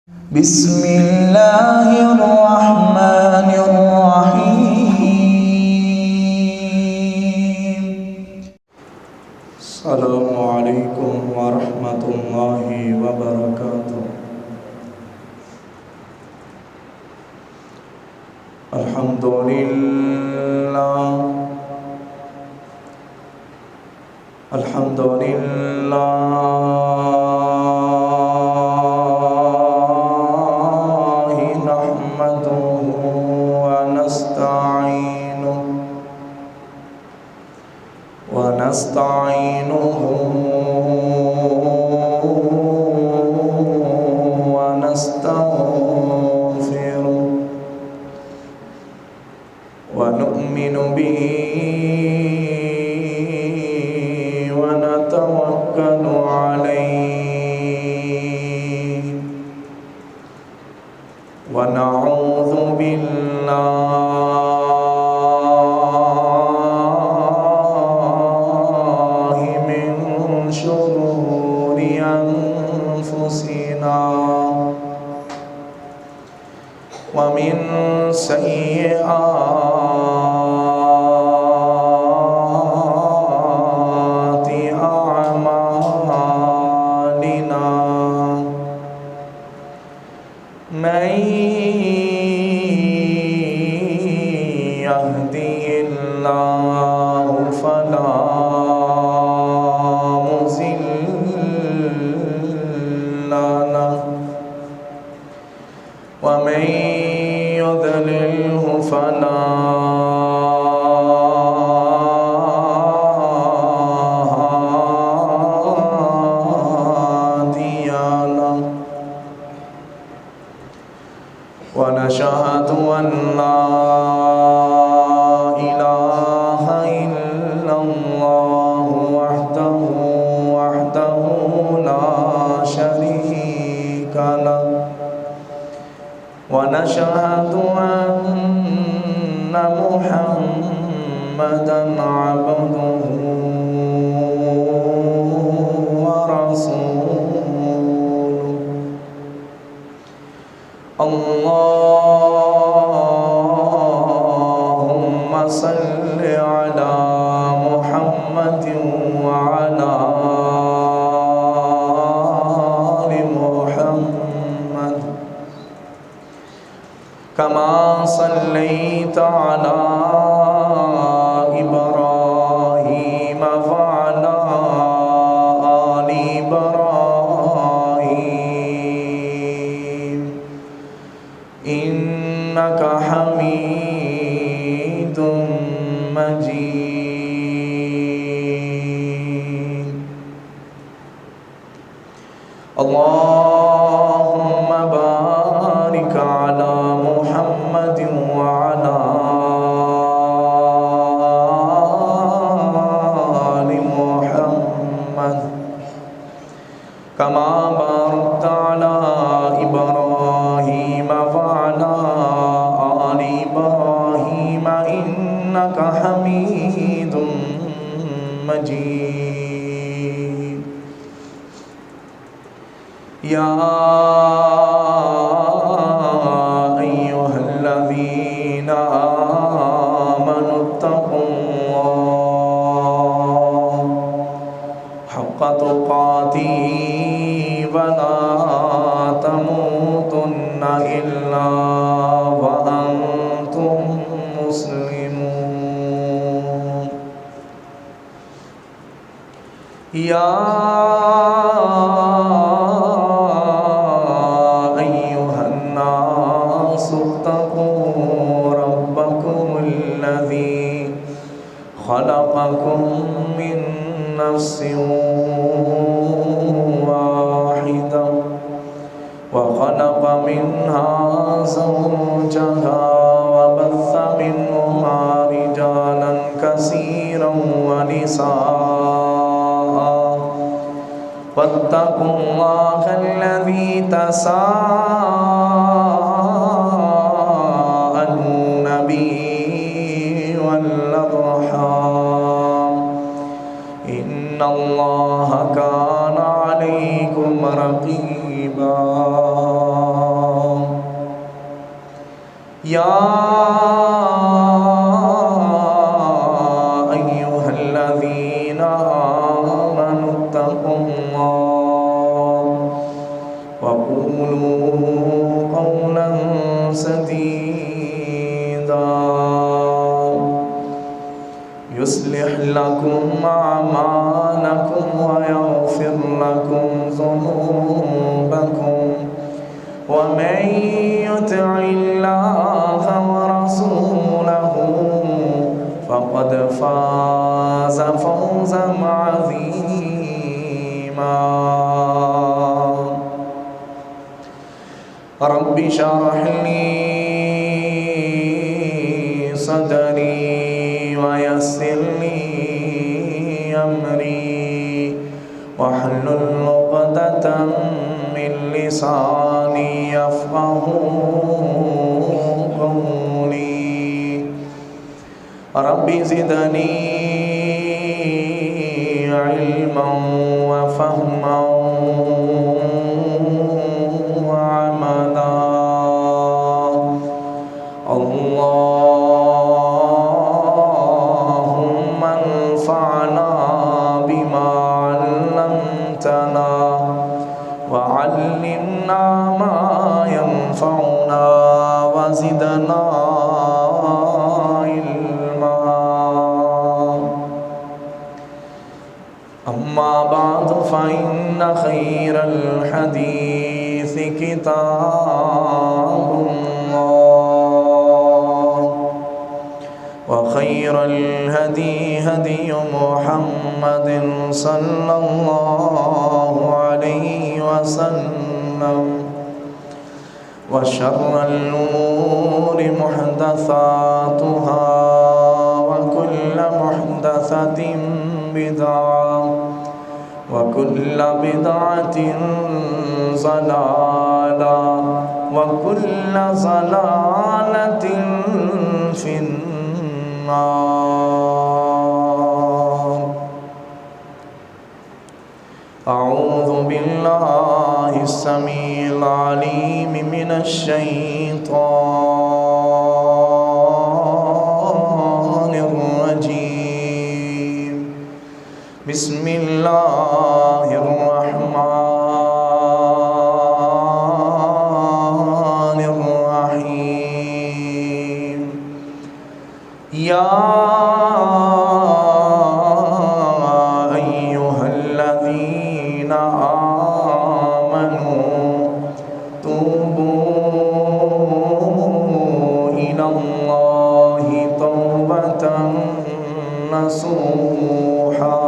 بسم الله الرحمن الرحيم. السلام عليكم ورحمة الله وبركاته. الحمد لله الحمد لله ونستعينه ونستغفره ونؤمن به ونتوكل عليه ونعوذ بالله ومن سيئات أعمالنا من يهده الله فلا مضل له ومن يضلله فلا هادي له ونشهد أن لا إله إلا الله وحده لا شريك له ونشهد أن محمدًا عبده ورسوله. اللهم صل على محمد وعلى آل محمد كما صليت على إبراهيم وعلى آل إبراهيم إنك حميد مجيد. اللهم بارك على محمد وعلى آل محمد كما باركت على إبراهيم وعلى آل إبراهيم إنك حميد مجيد. يا أيها الذين آمنوا اتقوا الله حق تقاته ولا تموتن إلا وأنتم مسلمون. يا أيها الناس اتقوا ربكم الذي خلقكم من نفس واحدة وخلق منها زوجها وبث منهما رجالا كثيرا ونساء واتقوا الله الذي تساءلون به والأرحام إن الله كان عليكم رقيبا. یا ایھا الذین آمنوا اتقوا اللہ وقولوا قولا سدیدا يصلح لكم أعمالكم ويغفر لكم ذنوبكم ومن يطع الله ورسوله فقد فاز فوزا عظيما رب اشرح لي صدري ويسر لي أمري واحلل عقدة من لساني يفقهوا قولي رب زدني علما وفهما وعملا اللهم انفعنا بما علمتنا وعلمنا ما ينفعنا وزدنا علما أما بعد فإن خير الحديث كتاب الله وخير الهدي هدي محمد صلى الله عليه وسلم وشر الأمور محدثاتها وكل محدثة بدعة وكل بدعة ضلالة وكل ضلالة في النار أعوذ بالله السميع العليم من الشيطان الرجيم بسم الله الرحمن الرحيم يا أيها الذين آمنوا توبوا إلى الله توبة نصوحا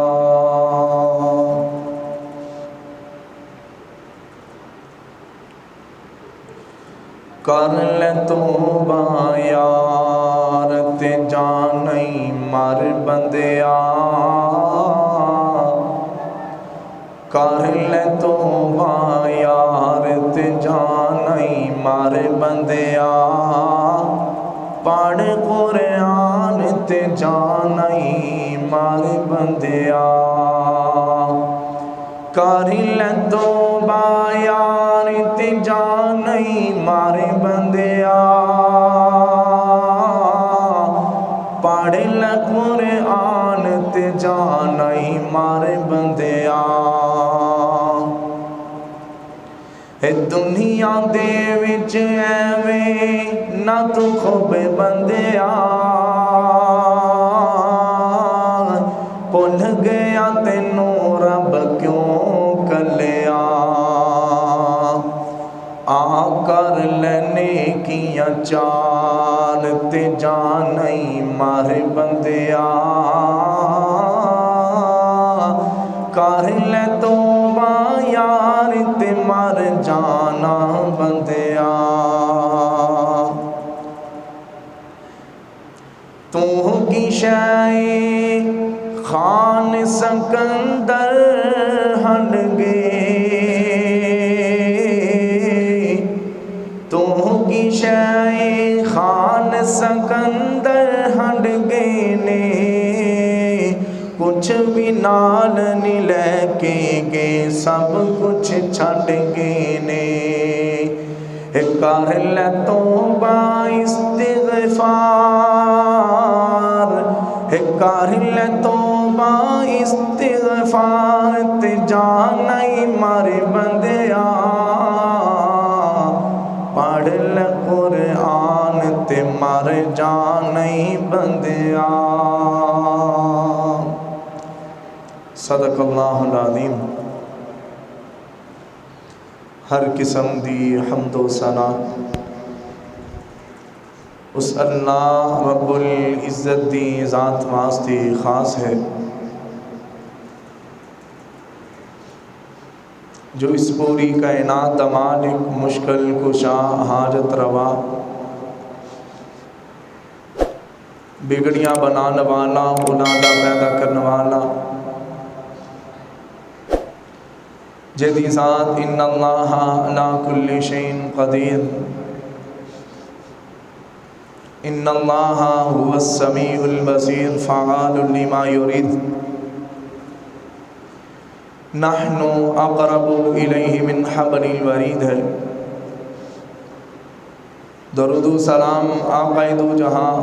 کر لے توبہ یار تے جان نہیں مر بندیا کر لے توبہ یار تے جان نہیں مر بندیا پڑھ قرآن تے جان نہیں مر بندیا کر لے توبہ یار تے جان نہیں مر بندیا پڑھ لے قرآن تے جان نہیں مر بندیا اے دنیا دے وچ ایویں نہ تو خوب بندیا بھول گیا تینوں رب کیوں کلیا آ کر لینے کیا چال تے جان نہیں مار بندیا کر لے توبہ یار تے مر جانا بندیا تو کی شے خان سکندر ہنڈ گے تو کی شے خان سکندر ہنڈ گے نے کچھ بھی نال نہیں لے کے گے سب کچھ چھٹ گے نے کر توبہ استغفار، کر توبہ استغفار تے جانائی مر بندیا، پڑھ لے قرآن تے مر جانائی بندیا۔ صدق اللہ العظیم۔ ہر قسم دی حمد و ثنا اس اللہ رب العزت دی ذات واسطے خاص ہے جو اس پوری کائنات دا مالک، مشکل کشا، حاجت روا، بگڑیاں بنانے والا، اولادا پیدا کرنے والا، جدی ذات ان اللہ علی کل شیء قدیر، ان اللہ هو السمیع البصیر فعال لما یرید، نحن اقرب الیہ من حبل الورید ہے۔ درود و سلام آقا دو جہاں،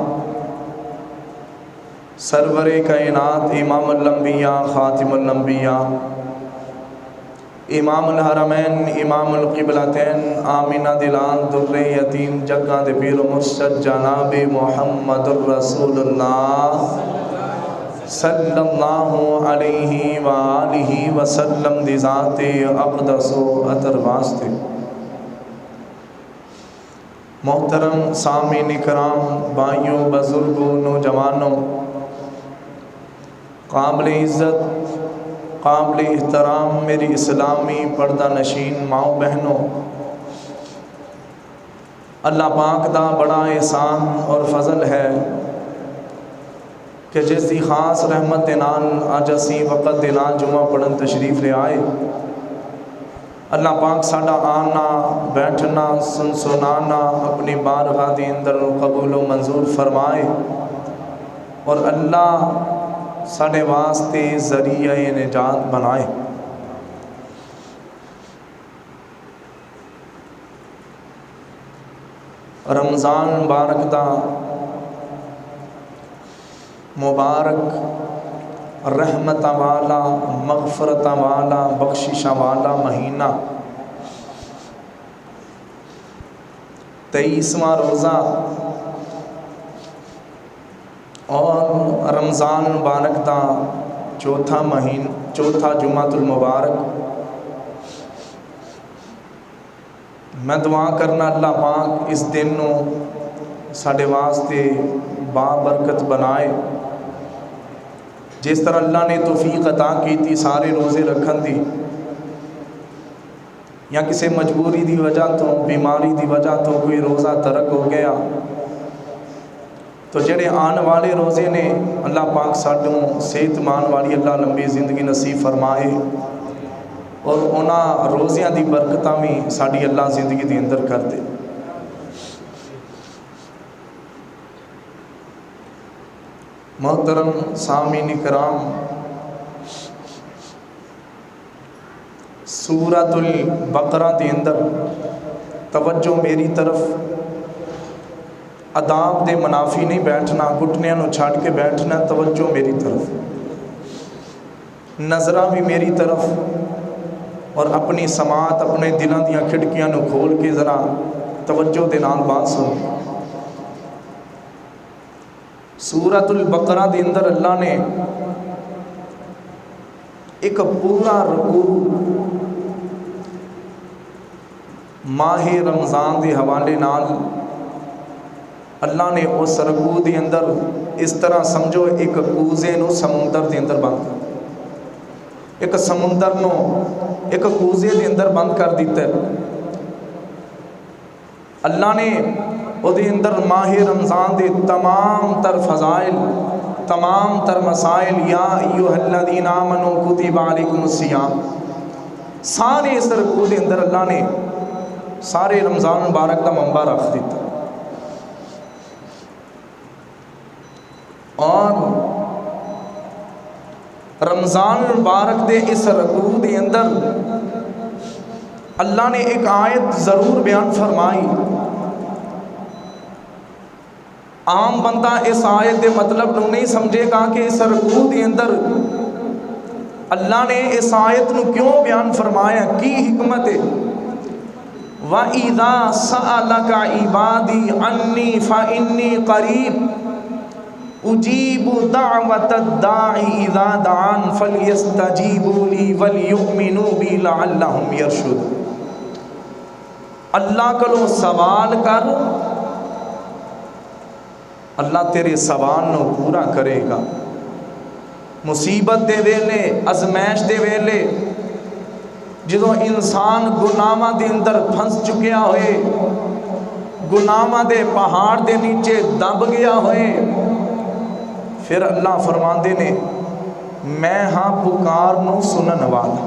سرور کائنات، امام الانبیاء، خاتم الانبیاء، امام الحرمین، امام القبلتین، آمینہ دلال در یتیم، جگہ دے پیر و مرشد جناب محمد الرسول اللہ صلی اللہ علیہ وآلہ وسلم دی ذات اقدس و اطہر واسطے۔ محترم سامعین کرام، بھائیوں، بزرگوں، نوجوانوں، قابل عزت، قابل احترام میری اسلامی پردہ نشین ماؤں بہنوں، اللہ پاک دا بڑا احسان اور فضل ہے کہ جس دی خاص رحمت دے نال اج اسی وقت دے نال جمعہ پڑھن تشریف لے آئے۔ اللہ پاک ساڈا آنا، بیٹھنا، سنانا اپنی بارگاہ دے اندر قبول و منظور فرمائے، اور اللہ ساڈے واسطے ذریعہ نجات بنائے۔ رمضان مبارک دا مبارک، رحمت والا، مغفرت والا، بخشش والا مہینہ، 23واں روزہ اور رمضان مبارک دا چوتھا جمعۃ المبارک۔ میں دعا کرنا اللہ پاک اس دن نو ساڈے واسطے بابرکت بنائے، جس طرح اللہ نے توفیق عطا کی تھی سارے روزے رکھن دی، یا کسی مجبوری دی وجہ تو، بیماری دی وجہ تو کوئی روزہ ترک ہو گیا، تو جڑے آنے والے روزے نے اللہ پاک ساڈوں صحت مان والی اللہ لمبی زندگی نصیب فرمائے، اور انہاں روزیاں دی برکتاں بھی ساڈی اللہ زندگی دی اندر کر دے۔ محترم سامعین کرام، سورۃ البقرہ دے اندر توجہ میری طرف، آداب دے منافی نہیں بیٹھنا، گھٹنیاں نو چھاڑ کے بیٹھنا، توجہ میری طرف، نظرہ بھی میری طرف، اور اپنی سماعت، اپنے دلاں دیاں کھڑکیاں نو کھول کے ذرا توجہ دے نال بات سن۔ سورۃ البقرہ دے اندر اللہ نے ایک پورا رکوع ماہ رمضان دے حوالے نال اللہ نے اس رکوع دے اندر اس طرح سمجھو ایک کوزے نو سمندر دے اندر بند کر، ایک سمندر نو ایک کوزے دے اندر بند کر دیتا ہے۔ اللہ نے او دے اندر ماہ رمضان دے تمام تر فضائل، تمام تر مسائل، یا ایھا الذین آمنوا کتب علیکم الصیام، سارے اس رکوع دے اندر اللہ نے سارے رمضان مبارک کا منبع رکھ دیتا، اور رمضان مبارک دے اس رکوع دے اندر اللہ نے ایک آیت ضرور بیان فرمائی. عام بندہ اس آیت دے مطلب نو نہیں سمجھے گا کہ اس رکوع دے اندر اللہ نے اس آیت نو کیوں بیان فرمایا, کی حکمت ہے. وَإِذَا سَأَلَكَ عِبَادِي عَنِّي فَإِنِّي قَرِيبٌ اُجِيبُ دَعْوَةَ الدَّاعِ إِذَا دَعَانِ فَلْيَسْتَجِيبُوا لِي وَلْيُؤْمِنُوا بِي لَعَلَّهُمْ يَرْشُدُونَ. اللہ کو سوال کر, اللہ تیرے سوال نو پورا کرے گا. مصیبت دے ویلے, ازمائش دے ویلے, جدوں انسان گناہاں دے اندر پھنس چکیا ہوئے, گناہاں دے پہاڑ دے نیچے دب گیا ہوئے, پھر اللہ فرماندے نے میں ہاں پکار نو سنن والا,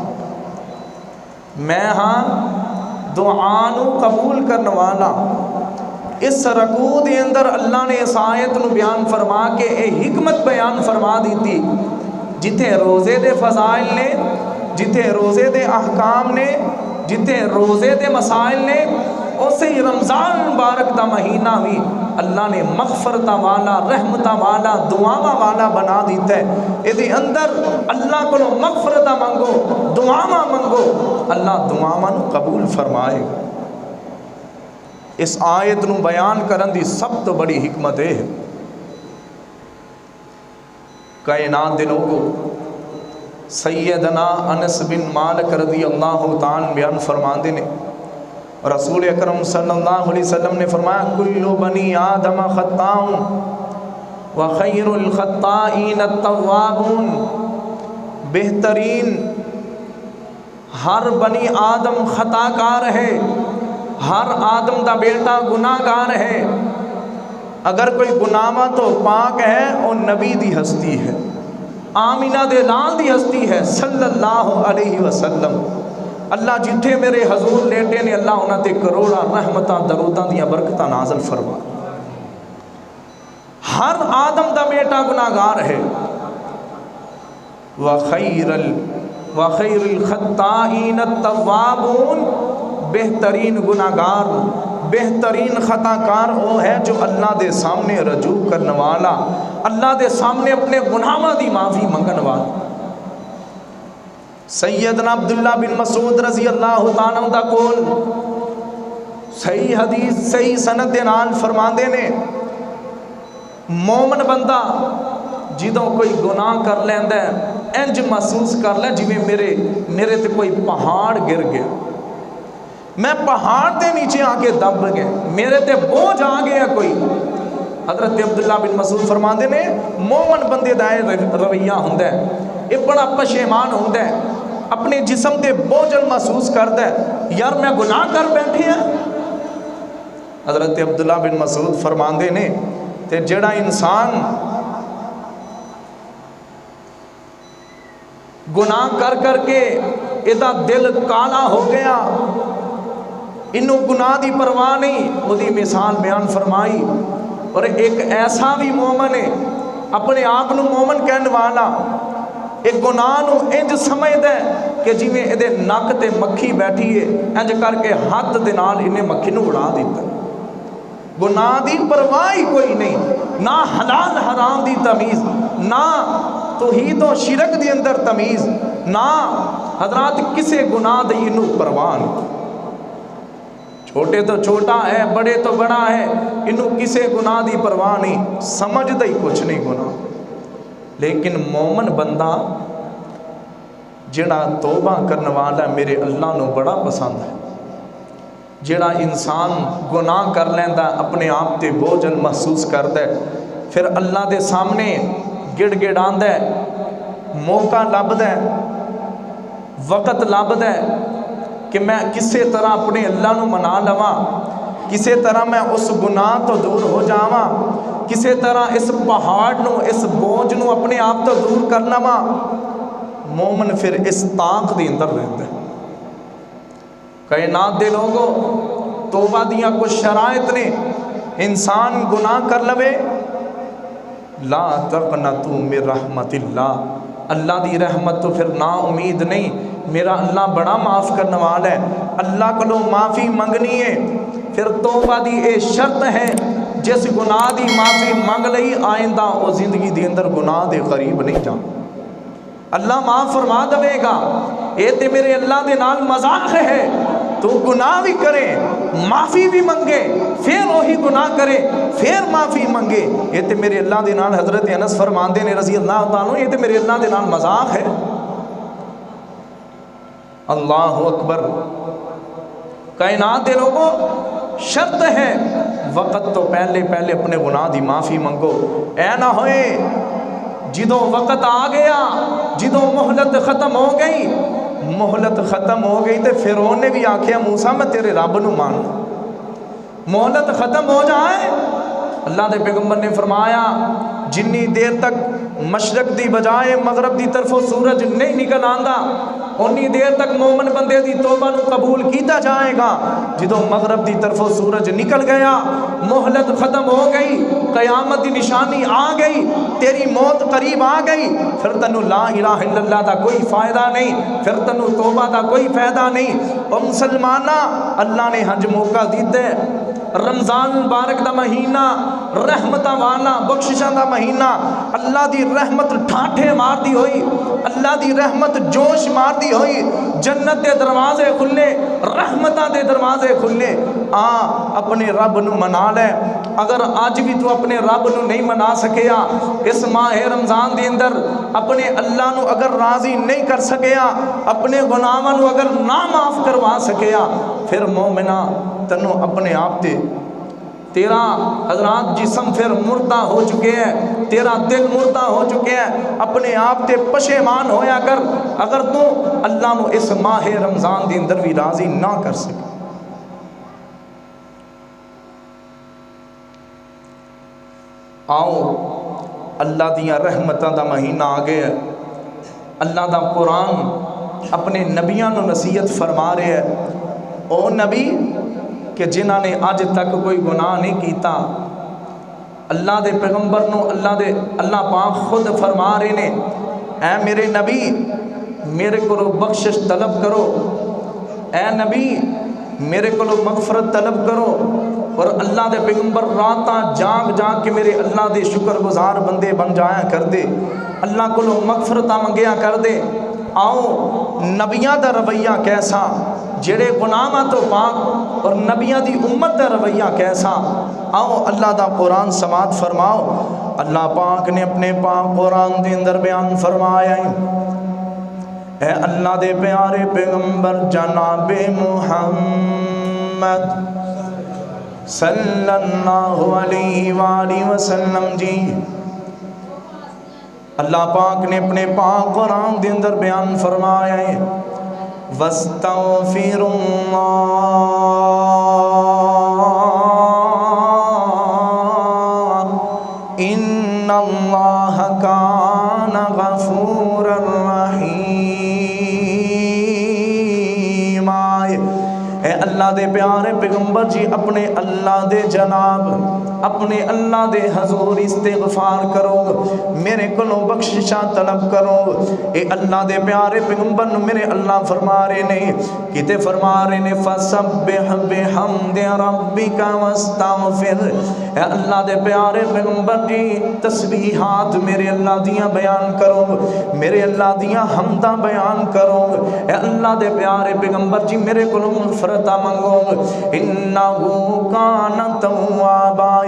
میں ہاں دعا نو قبول کرن والا. اس رکوع دے اندر اللہ نے اس آیت نو بیان فرما کے اے حکمت بیان فرما دیتی. جتھے روزے دے فضائل نے, جتھے روزے دے احکام نے, جتھے روزے دے مسائل نے, اسے رمضان مبارک دا مہینہ بھی اللہ نے مغفرتہ والا, رحمتہ والا, دعاواں والا بنا دیتا ہے. یہ اندر اللہ کو مغفرتہ منگو, دعاواں منگو, اللہ دعاواں نو قبول فرمائے گا. اس آیت نو بیان کرن دی سب تو بڑی حکمت ہے. کائنات دے لوگو, سیدنا انس بن مالک رضی اللہ تعالیٰ بیان فرماندے نے, رسول اکرم صلی اللہ علیہ وسلم نے فرمایا کل بنی آدم خطاؤن وخیر الخطائین التوابون. بہترین ہر بنی آدم خطا کار ہے, ہر آدم دا بیٹا گناہ گار ہے. اگر کوئی گناہاں تو پاک ہے اور نبی دی ہستی ہے, آمینہ دے لال دی ہستی ہے صلی اللہ علیہ وسلم. اللہ جتھے میرے حضور لیٹے نے اللہ انہاں تے کروڑا رحمتاں دروداں دیاں برکتاں نازل فرما. ہر آدم دا بیٹا گناہگار ہے. وخیر الخطائین التوابون, بہترین گناہگار, بہترین خطا کار وہ ہے جو اللہ دے سامنے رجوع کرنے والا, اللہ دے سامنے اپنے گناہاں دی معافی منگن والا. سیدنا عبداللہ بن مسعود رضی اللہ تعالیٰ دا کول صحیح حدیث صحیح سند دے نال فرماندے نے, مومن بندہ جدوں کوئی گناہ کر لیندا ہے انج محسوس کر لے جویں میرے تے کوئی پہاڑ گر گیا, میں پہاڑ دے نیچے آ کے دب گیا, میرے تے بوجھ آ گیا کوئی. حضرت عبداللہ بن مسعود فرماندے نے مومن بندے دا رویہ ہوندا ہے, یہ بڑا پشیمان ہوندا ہے, اپنے جسم تے بوجھل محسوس کردا ہے, یار میں گناہ کر بیٹھے ہیں. حضرت عبداللہ بن مسعود فرماندے نے تے جڑا انسان گناہ کر کر کے ایدہ دل کالا ہو گیا, انہوں گناہ دی پرواہ نہیں, وہ دی مثال بیان فرمائی. اور ایک ایسا بھی مومن ہے اپنے آپ نو مومن کہنے والا, ایک گناہ نو انج سمجھ دے کہ جی میں ایدے نک تے مکھی بیٹھی ہے, انج کر کے ہاتھ دے نال انہیں مکھی نو اڑا دیتا. گناہ دی پرواہ ہی کوئی نہیں, نہ حلال حرام دی تمیز, نہ توحید و شرک دی اندر تمیز, نہ حضرات کسے گناہ دی انہوں پرواہ نہیں. چھوٹے تو چھوٹا ہے, بڑے تو بڑا ہے, انہوں کسے گناہ دی پرواہ نہیں, سمجھ دے کچھ نہیں گناہ. لیکن مومن بندہ جڑا توبہ کرنے والا میرے اللہ نو بڑا پسند ہے. جڑا انسان گناہ کر لیندہ اپنے آپ تے بوجھل محسوس کرتا ہے, پھر اللہ دے سامنے گڑ گڑ آندہ ہے, موقع لابد ہے, وقت لابد ہے کہ میں کسے طرح اپنے اللہ نو منا لواں, کسے طرح میں اس گناہ تو دور ہو جاواں, کسے طرح اس پہاڑ نو, اس بوجھ نو اپنے آپ تو دور کر لواں. مومن پھر اس طاق دے اندر رہتا ہے. کائنات دے لوگوں, توبہ دیاں کچھ شرائط نے, انسان گناہ کر لوے, لا تقنطوا من رحمت اللہ, اللہ دی رحمت تو پھر نا امید نہیں، میرا اللہ بڑا معاف کرنے والا ہے، اللہ کو معافی منگنی ہے۔ پھر توبہ دی اے شرط ہے، جس گناہ دی معافی منگ لئی آئندہ وہ زندگی دی اندر گناہ دے قریب نہیں جان، اللہ معاف فرما دے گا۔ اے تے میرے اللہ دے نال مذاق ہے، تو گناہ بھی کرے معافی بھی منگے، پھر وہی گناہ کرے پھر معافی منگے، یہ تے میرے اللہ دے نال حضرت انس فرماندے نے رضی اللہ تعالیٰ، یہ تے میرے اللہ دے نال مذاق ہے۔ اللہ اکبر۔ کائنات دے لوگوں شرط ہے، وقت تو پہلے اپنے گناہ دی معافی منگو، اے نہ ہوئے جدو وقت آ گیا، جدو مہلت ختم ہو گئی، تے فرعون نے بھی آکھیا موسیٰ میں تیرے رب نو مان، مہلت ختم ہو جائے، اللہ دے پیغمبر نے فرمایا جنی دیر تک مشرق دی بجائے مغرب دی طرف سورج نہیں نکل آندا، انی دیر تک مومن بندے دی توبہ نو قبول کیتا جائے گا۔ جدو مغرب دی طرف سورج نکل گیا، مہلت ختم ہو گئی، قیامت دی نشانی آ گئی، تیری موت قریب آ گئی، پھر تنو لا الہ الا اللہ دا کوئی فائدہ نہیں، پھر تنو توبہ دا کوئی فائدہ نہیں۔ او مسلمانہ، اللہ نے ہنج موقع دیتے، رمضان مبارک دا مہینہ رحمتہ والا بخششاں دا مہینہ، اللہ دی رحمت ٹھاٹھے مار دی ہوئی، اللہ دی رحمت جوش مار دی ہوئی، جنت دے دروازے کھلے، رحمتہ دے دروازے کھلے، اپنے رب نو منا لے۔ اگر آج بھی تو اپنے رب نو نہیں منا سکیا، اس ماہ رمضان دے اندر اپنے اللہ نو اگر راضی نہیں کر سکیا، اپنے گناہاں نو اگر نہ معاف کروا سکیا، پھر مومنہ تنو اپنے آپ تے تیرا حضرات جسم پھر مردہ ہو چکے ہیں، تیرا دل مردہ ہو چکے ہیں، اپنے آپ تے پشیمان ہویا کر اگر تو اللہ نو اس ماہ رمضان دی اندر بھی راضی نہ کر سکے۔ آؤ اللہ دیا رحمتاں دا مہینہ آ گیا، اللہ دا قرآن اپنے نبیاں نو نصیحت فرما رہے ہیں، او نبی کہ جنہاں نے آج تک کوئی گناہ نہیں کیتا، اللہ دے پیغمبر نو اللہ پاک خود فرما رہے نے، اے میرے نبی میرے کو بخشش طلب کرو، اے نبی میرے کو مغفرت طلب کرو، اور اللہ دے پیغمبر راتاں جاگ کے میرے اللہ دے شکر گزار بندے بن جایا کر دے، اللہ کو مغفرتاں منگیا کر دے۔ آؤ نبیاں دا رویہ کیسا، جڑے گناہاں تو پاک، اور نبیاں دی امت دا رویہ کیسا، آؤ اللہ دا قرآن سماعت فرماؤ۔ اللہ پاک نے اپنے پاک قرآن دے اندر بیان فرمایا ہے، اے اللہ دے پیارے پیغمبر جناب محمد صلی اللہ علیہ وآلہ وسلم جی، اللہ پاک نے اپنے پاک قرآن دے اندر بیان فرمایا ہے، وَاسْتَغْفِرُ اللَّهَ إِنَّ اللَّهَ كَانَ غَفُورًا رَحِيمًا۔ اے اللہ دے پیارے پیغمبر جی اپنے اللہ دے جناب، اپنے اللہ دے حضور استغفار کرو، میرے کلوں بخششاں طلب کرو۔ اے اللہ دے پیارے پیغمبر نو میرے اللہ فرما رہے نے، کتے فرما رہے نے فَسَبِّحْ بِحَمْدِ رَبِّكَ وَاسْتَغْفِرْ۔ اے اللہ دے پیارے پیغمبر جی تسبیحات میرے اللہ دیاں بیان کرو، میرے اللہ دیاں حمداں بیان کرو۔ اے اللہ دے پیارے پیغمبر جی میرے کلوں مغفرتاں منگو، اِنَّهُ كَانَ تَوَّابًا،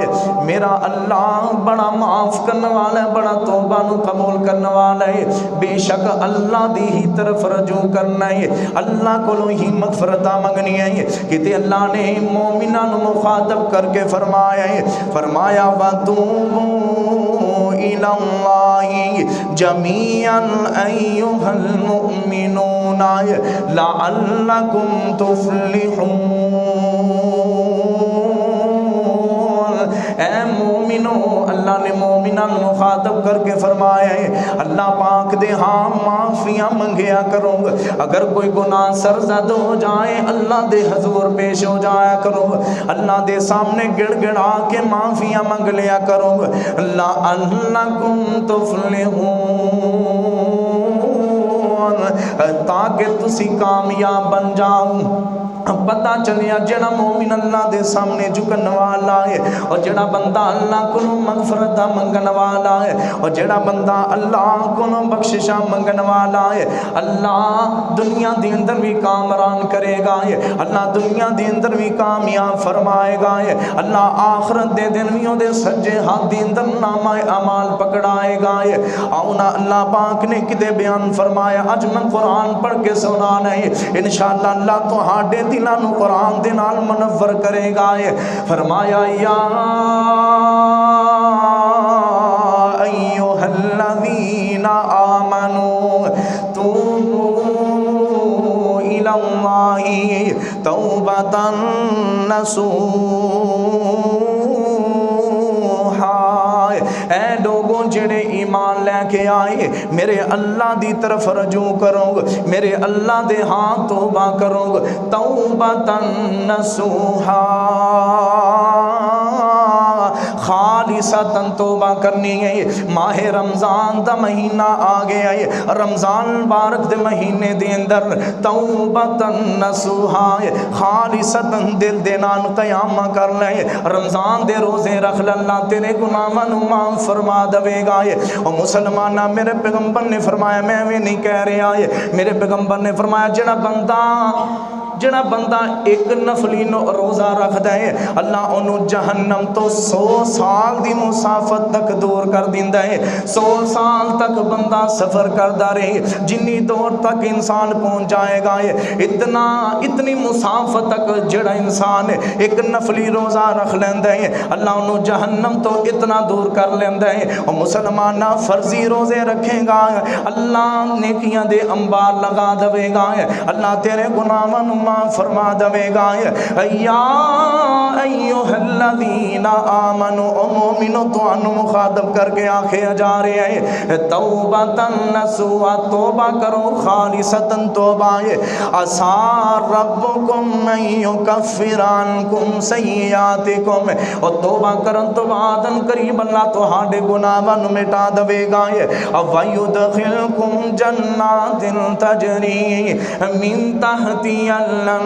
میرا اللہ بڑا معاف کرنے والا ہے، بڑا توبہ نو قبول کرنے والا ہے، بے شک اللہ دی ہی طرف رجوع کرنا ہے، اللہ کو ہی مغفرتہ منگنی ہے۔ کہتے اللہ نے مومنان مخاطب کر کے فرمایا ہے، فرمایا وَتُوبُوا إِلَى اللَّهِ جَمِيعًا أَيُّهَا الْمُؤْمِنُونَ لَعَلَّكُمْ تُفْلِحُونَ۔ اے مومنو، اللہ نے مومنان مخاطب کر کے فرمایا ہے، اللہ پاک دے ہاں معافیاں منگیا کرو، اگر کوئی گناہ سرزد ہو جائے اللہ دے حضور پیش ہو جایا کرو، اللہ دے سامنے گڑ گڑا کے معافیاں منگ لیا کرو، لعلکم تفلحون۔ تاکہ تسی کامیاب بن جاؤ۔ پتہ چلیا جڑا مومن اللہ دے سامنے جھکن والا ہے اور جڑا بندہ اللہ کو مغفرت منگن والا ہے اور جڑا بندہ اللہ کو بخششاں منگن والا ہے، اللہ دنیا دے اندر بھی کامران کرے گا، اللہ دنیا دے اندر بھی کامیاب فرمائے گا، اللہ آخرت دے دن بھی دے سجے ہاتھ دے اندر نامہ اعمال پکڑائے گا۔ آؤنا اللہ پاک نے کدے بیان فرمایا، اج میں قرآن پڑھ کے سنانا ہے، انشاءاللہ اللہ تو ہاڈے دلانو قرآن دے نال منور کرے گا۔ فرمایا یا ایھا الذین آمنوا توبوا الی اللہ توبۃ نصوحا، اے لوگوں جڑے ایمان لے کے آئے میرے اللہ دی طرف رجوع کرو، میرے اللہ دے ہاں توبہ کرو، توبۃ نصوحا، خالصتاً توبہ کرنی ہے۔ ماہ رمضان دا مہینہ آ گیا ہے، رمضان مبارک دے مہینے دے اندر توبۃ نصوحا، خالصتاً دل دے نال قیام کر لے، رمضان دے روزے رکھ لے، اللہ تیرے گناہاں نو معاف فرما دے گا۔ اور مسلمانہ میرے پیغمبر نے فرمایا، میں بھی نہیں کہہ رہا ہے، میرے پیغمبر نے فرمایا جڑا بندہ ایک نفلی روزہ رکھتا ہے اللہ انہوں جہنم تو 100 سال دی مسافت تک دور کر دیندا ہے۔ 100 سال تک بندہ سفر کردا رہے، جنی دور تک انسان پہنچ جائے گا، اتنی مسافت تک جڑا انسان ایک نفلی روزہ رکھ لیندا ہے اللہ انہوں جہنم تو اتنا دور کر لیندا ہے۔ اور مسلمانہ فرضی روزے رکھے گا اللہ نیکیاں دے انبار لگا دے گا، اللہ تیرے گناہاں نو معاف فرما دے گا۔ یا ایھا الذین آمنوا، او مومنو تو انو مخاطب کر کے آنکھیں جا رہے ہیں، توبۃ نصوحا، توبہ کرو خالصتاً توبہ ہے، عسیٰ ربکم ان یکفر عنکم سیئاتکم، اور توبہ کرن تو بعد قریب اللہ تو ہاڈے گناہاں نو مٹا دے گا، ویدخلکم جنات تجری من تحتہا الانہار،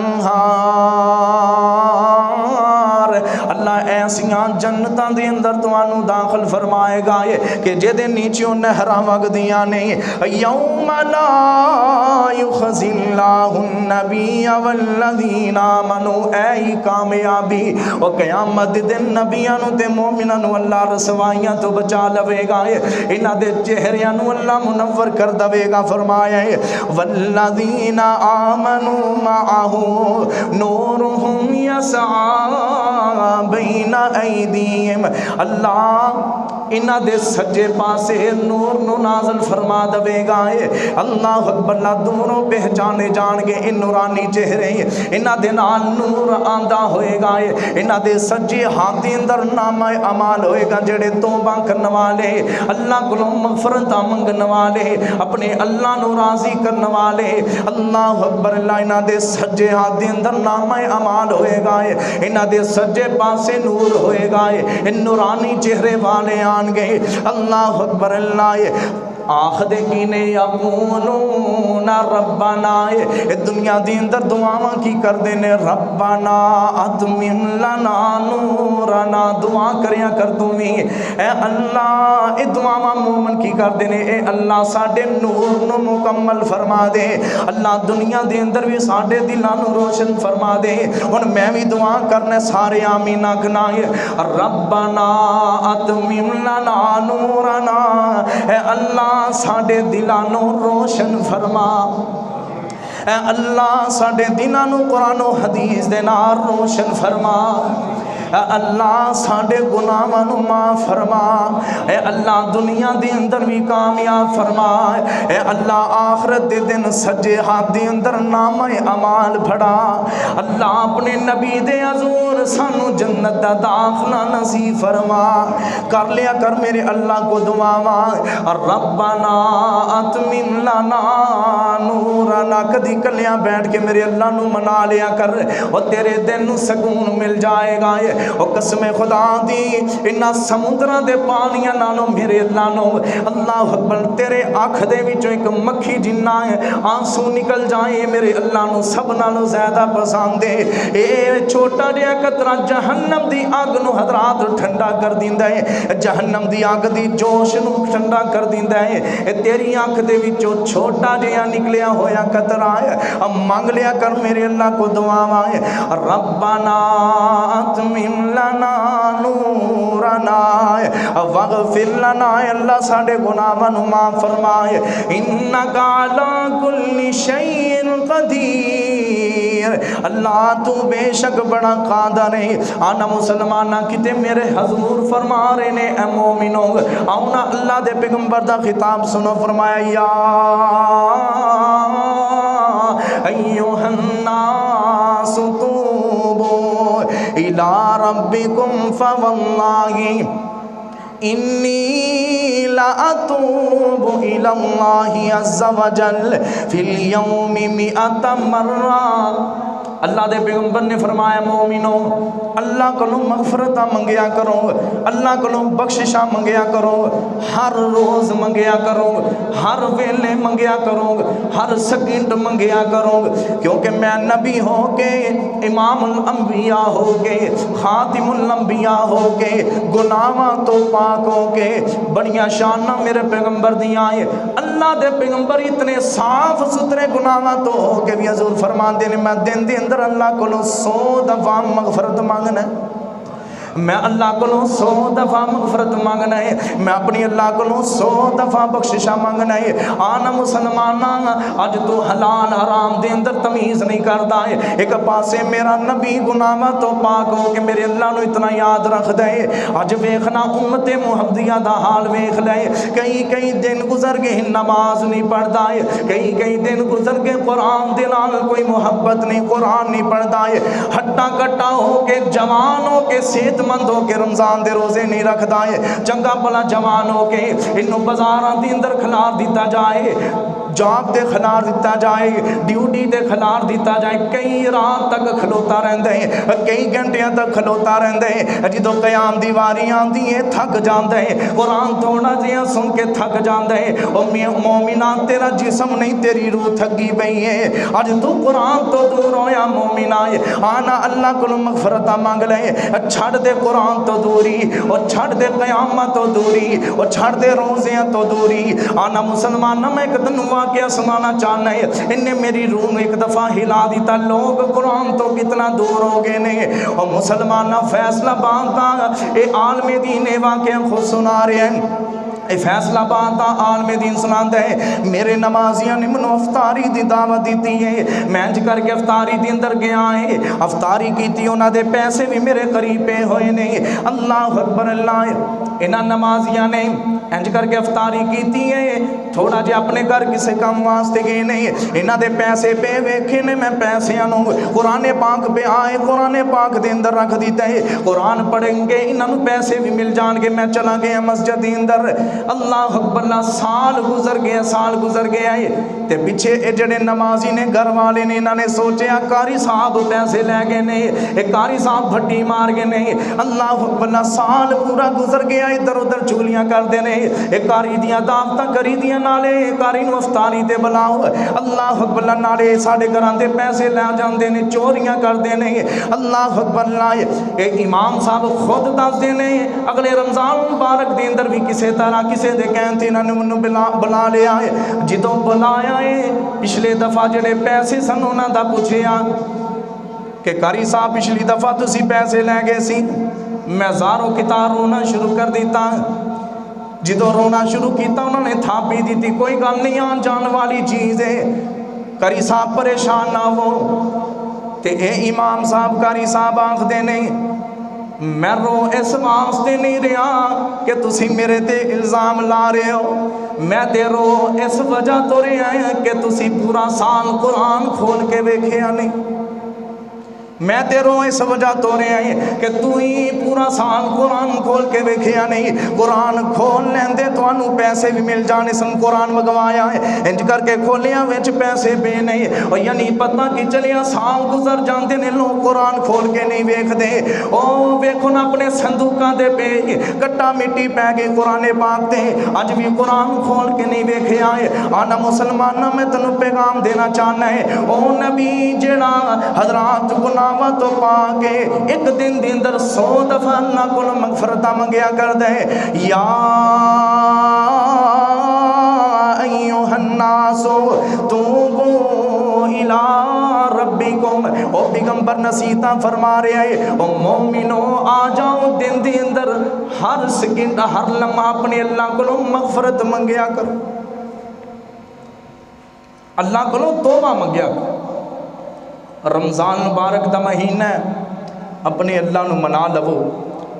اللہ ایسیاں جنتاں دے اندر تانوں داخل فرمائے گا کہ جدے نیچیوں نہراں وگدیاں نے، یوم لا یخزی اللہ النبی والذین آمنوا، اے کامیابی اور قیامت دن نبیاں نو تے مومناں نو اللہ رسوائیاں تو بچا لوے گا، انہاں دے چہریاں نو اللہ منور کر دے گا۔ فرمایا ہے والذین آمنوا معہ نورہم یسعی بین ایدیہم، اللہ انہاں دے سجے پاسے نور نو نازل فرما دے گا، اللہ اکبر، اللہ دوروں پہچانے جان گے ان نورانی چہرے، انہاں دے نال نور آندا ہوئے گا، انہاں دے سجے ہاتھ دے اندر نامہ اعمال ہوئے گا، جڑے توبہ کرنے والے، اللہ کو مغفرت منگنے والے، اپنے اللہ نو راضی کرنے والے، اللہ اکبر، اللہ انہاں دے سجے ہاتھ دے اندر نامہ اعمال ہوئے گا، انہاں دے سجے پاسے نور ہوئے گا، ان نورانی چہرے والے آن گئے، اللہ اکبر، اللہ آخد کینے یقولون ربنا، دنیا دی اندر دعاواں کی کر دینے، ربنا اتمم لنا نورنا، دعا کریا کر دویں، اے اللہ اے دعاواں مومن کی کر دینے، اے اللہ ساڑھے نور نو مکمل فرما دے، اللہ دنیا دی اندر بھی ساڑھے دلانو روشن فرما دے۔ ان میں بھی دعا کرنے سارے آمین آکھنا ہے، ربنا اتمم لنا نورنا، اے اللہ ساڑھے دلانو روشن فرما، اے اللہ ساڑھے دلانو قرآن و حدیث دے نال روشن فرما، اے اللہ ساڑھے گناہاں نو معاف فرما، اے اللہ دنیا دے اندر بھی کامیاب فرما، اے اللہ آخرت دے دن سجے ہاتھ دے اندر نامہ اعمال بھڑا، اللہ اپنے نبی دے حضور سانو جنت دا داخلہ نصیب فرما، کر لیا کر میرے اللہ کو دعاواں، ربنا اتمم لنا نورنا، کدی کلیاں بیٹھ کے میرے اللہ نو منا لیا کر، اور تیرے دل نو سکون مل جائے گا، او قسم خدا دی انہاں سمندراں دے پانیاں نالوں میرے اللہ نو اللہ اکبر تیرے آنکھ دے وچوں ایک مکھی جنہ ہے آنسو نکل جائیں میرے اللہ نو سب نالوں زیادہ پسند ہے اے چھوٹا جہا قطرہ جہنم دی آگ نو حضرات ٹھنڈا کر دیندا ہے جہنم دی آگ دی جوش نو ٹھنڈا کر دیندا ہے اے تیری آنکھ دے وچوں چھوٹا جہا نکلیا ہویا قطرہ ہے اب مانگ لیا کر میرے اللہ کو دعا ہے ربنا اتمم لنا نورنا واغفر لنا اللہ ساڈے گناہاں نو معاف فرمائے انک علی کل شیء قدیر اللہ تو بے شک بڑا قادر ہے آنا مسلمانہ کتے میرے حضور فرما رہے نے اے مومنوں آؤنا اللہ دے پیغمبر دا خطاب سنو فرمایا یا ایوہ الناس توبوا الى ربکم فواللہ انی لأتوب الى اللہ عز وجل فی اليوم 100 مرہ اللہ دے پیغمبر نے فرمایا مومنوں اللہ کو مغفرتہ منگیا کرو اللہ کو بخششہ منگیا کرو ہر روز منگیا کرو ہر ویلے منگیا کرو ہر سیکنڈ منگیا کرو کیونکہ میں نبی ہو کے امام الانبیاء ہو کے خاتم الانبیاء ہو کے گناہاں تو پاک ہو کے بڑیاں شانہ میرے پیغمبر دیا ہے اللہ دے پیغمبر اتنے صاف ستھرے گناہاں تو ہو کے بھی حضور فرمان دینے میں دن دن اندر اللہ کو 100 دفعہ مغفرت مانگنا ہے میں اللہ کو 100 دفعہ مغفرت مانگنا ہے میں اپنی اللہ کو 100 دفعہ بخششہ مانگنا ہے آنا مسلمانہ آج تو حلال حرام دے اندر تمیز نہیں کرتا ہے ایک پاسے میرا نبی گناہاں تو پاک ہو کہ میرے اللہ نو اتنا یاد رکھ دے آج ویکھنا امت محمدیہ دا حال ویکھ لے کئی دن گزر گئے نماز نہیں پڑھتا ہے کئی دن گزر گئے قرآن دے نال کوئی محبت نہیں قرآن نہیں پڑھتا ہے ہٹا کٹا ہو کے جوان ہو کے صحت مند ہو کے رمضان دے روزے نہیں رکھدا ہے چنگا بلا جوان ہو کے انہوں بازاراں دے اندر کھلار دیتا جائے جاب دے کھلار دیتا جائے ڈیوٹی دے کھلار دیتا جائے کئی رات تک کھلوتا رہندے ہیں کئی گھنٹیاں تک کھلوتا رہندے ہیں جدوں قیام دی واری آندی ہے تھک جاندے ہیں قرآن تھوڑا جہا سن کے تھک جاندے ہیں او مومنہ تیرا جسم نہیں تیری روح تھکی پئی ہے اج تو قرآن تو دور ہویا مومنہ آنا اللہ کو مغفرت مانگ لے چھڑ دے قرآن تو دوری اور چھڑ دے قیامت تو دوری اور چھڑ دے روزیاں تو دوری آنا مسلمانہ میں ایک دن واقعہ سنانا چاہنا ہے انہیں میری روح میں ایک دفعہ ہلا دیتا لوگ قرآن تو کتنا دور ہو گئے نہیں اور مسلمانہ فیصلہ باندھتا اے عالم دین واقعہ خود سنا رہے ہیں فیصلہ باتا عالم دین سناتا ہے میرے نمازیاں نے منو افطاری دی دعوت دیتی ہے میں انج کر کے افطاری دی اندر گیا ہے افطاری کی تھی انہاں دے پیسے بھی میرے قریب پہ ہوئے نہیں اللہ اکبر اللہ انہاں نمازیاں نے انج کر کے افطاری کی تھی ہے تھوڑا جے اپنے گھر کسے کام واسطے گئے نہیں انہاں دے پیسے پہ ویکھے نے میں پیسے انہوں قرآن پاک پہ آئے قرآن پاک دے اندر رکھ دیتا ہے قرآن پڑھیں گے انہاں پیسے بھی مل جان گے میں چلا گیا مسجد دے اندر اللہ اکبر اللہ سال گزر گیا ہے تے پیچھے اے جڑے نمازی نے گھر والے نے انہاں نے سوچیا قاری صاحب پیسے لے گئے نہیں اے قاری صاحب بھٹی مار گئے نہیں اللہ اکبر اللہ سال پورا گزر گیا ادھر ادھر چولیاں کر دے نہیں اے قاری دیاں دعوتاں کری دیاں نالے قاری نو افطاری تے بلاؤ اللہ اکبر اللہ نالے ساڈے گھراں دے پیسے لے جاندے نے چوریاں کر دے نہیں اللہ اکبر اللہ اے امام صاحب خود دس دے نہیں اگلے رمضان مبارک دے اندر بھی کسے طرح کسے دے کہن تھی انہوں نے بلا لیا ہے جدوں بلایا ہے پچھلے دفعہ جڑے پیسے سن انہوں دا پوچھیا کہ قاری صاحب پچھلی دفعہ تسی پیسے لے گئے سی میں زاروں کتار رونا شروع کر دیتا جدوں رونا شروع کیتا انہوں نے تھاپی دی تھی کوئی گل نہیں آن جان والی چیز ہے قاری صاحب پریشان نہ ہو تے اے امام صاحب قاری صاحب آنکھ دے نہیں میں رو اس واسطے نہیں رہا کہ تسی میرے تے الزام لا رہے ہو میں تے رو اس وجہ تو رہا ہے کہ تسی پورا سال قرآن کھول کے ویکھیا نہیں میں تیروں اس وجہ تو رہے ہیں کہ تو ہی پورا سال قرآن کھول کے ویکھیا نہیں. قرآن کھول لیندے تو انہوں پیسے بھی مل جانے سن. قرآن مگوایا ہے انج کر کے کھولیاں ویچ پیسے بے نہیں. اور یعنی پتہ کی چلیا سال گزر جاندے نے لوگ قرآن کھول کے نہیں ویکھ دے. او ویکھو نا اپنے صندوقاں دے پہ کٹا مٹی پہ گئے قرآن پاک دے. اج بھی قرآن کھول کے نہیں ویکھے آئے. آنا مسلمانہ میں تنوں پیغام دینا چاہنا ہے او نبی جڑا حضرات گناہ تو پا کے ایک دن دی اندر 100 دفعہ اللہ کو مغفرتہ منگیا کر دے. یا ایوہ الناس توبوا الی ربکم. او پیغمبر نصیحتاں فرما رہے ہیں او مومنو آ جاؤ دن دی اندر ہر سیکنڈ ہر لمحہ اپنے اللہ کو مغفرت منگیا کرو. اللہ کو توبہ منگیا کرو. رمضان مبارک دا مہینہ ہے اپنے اللہ نو منا لو.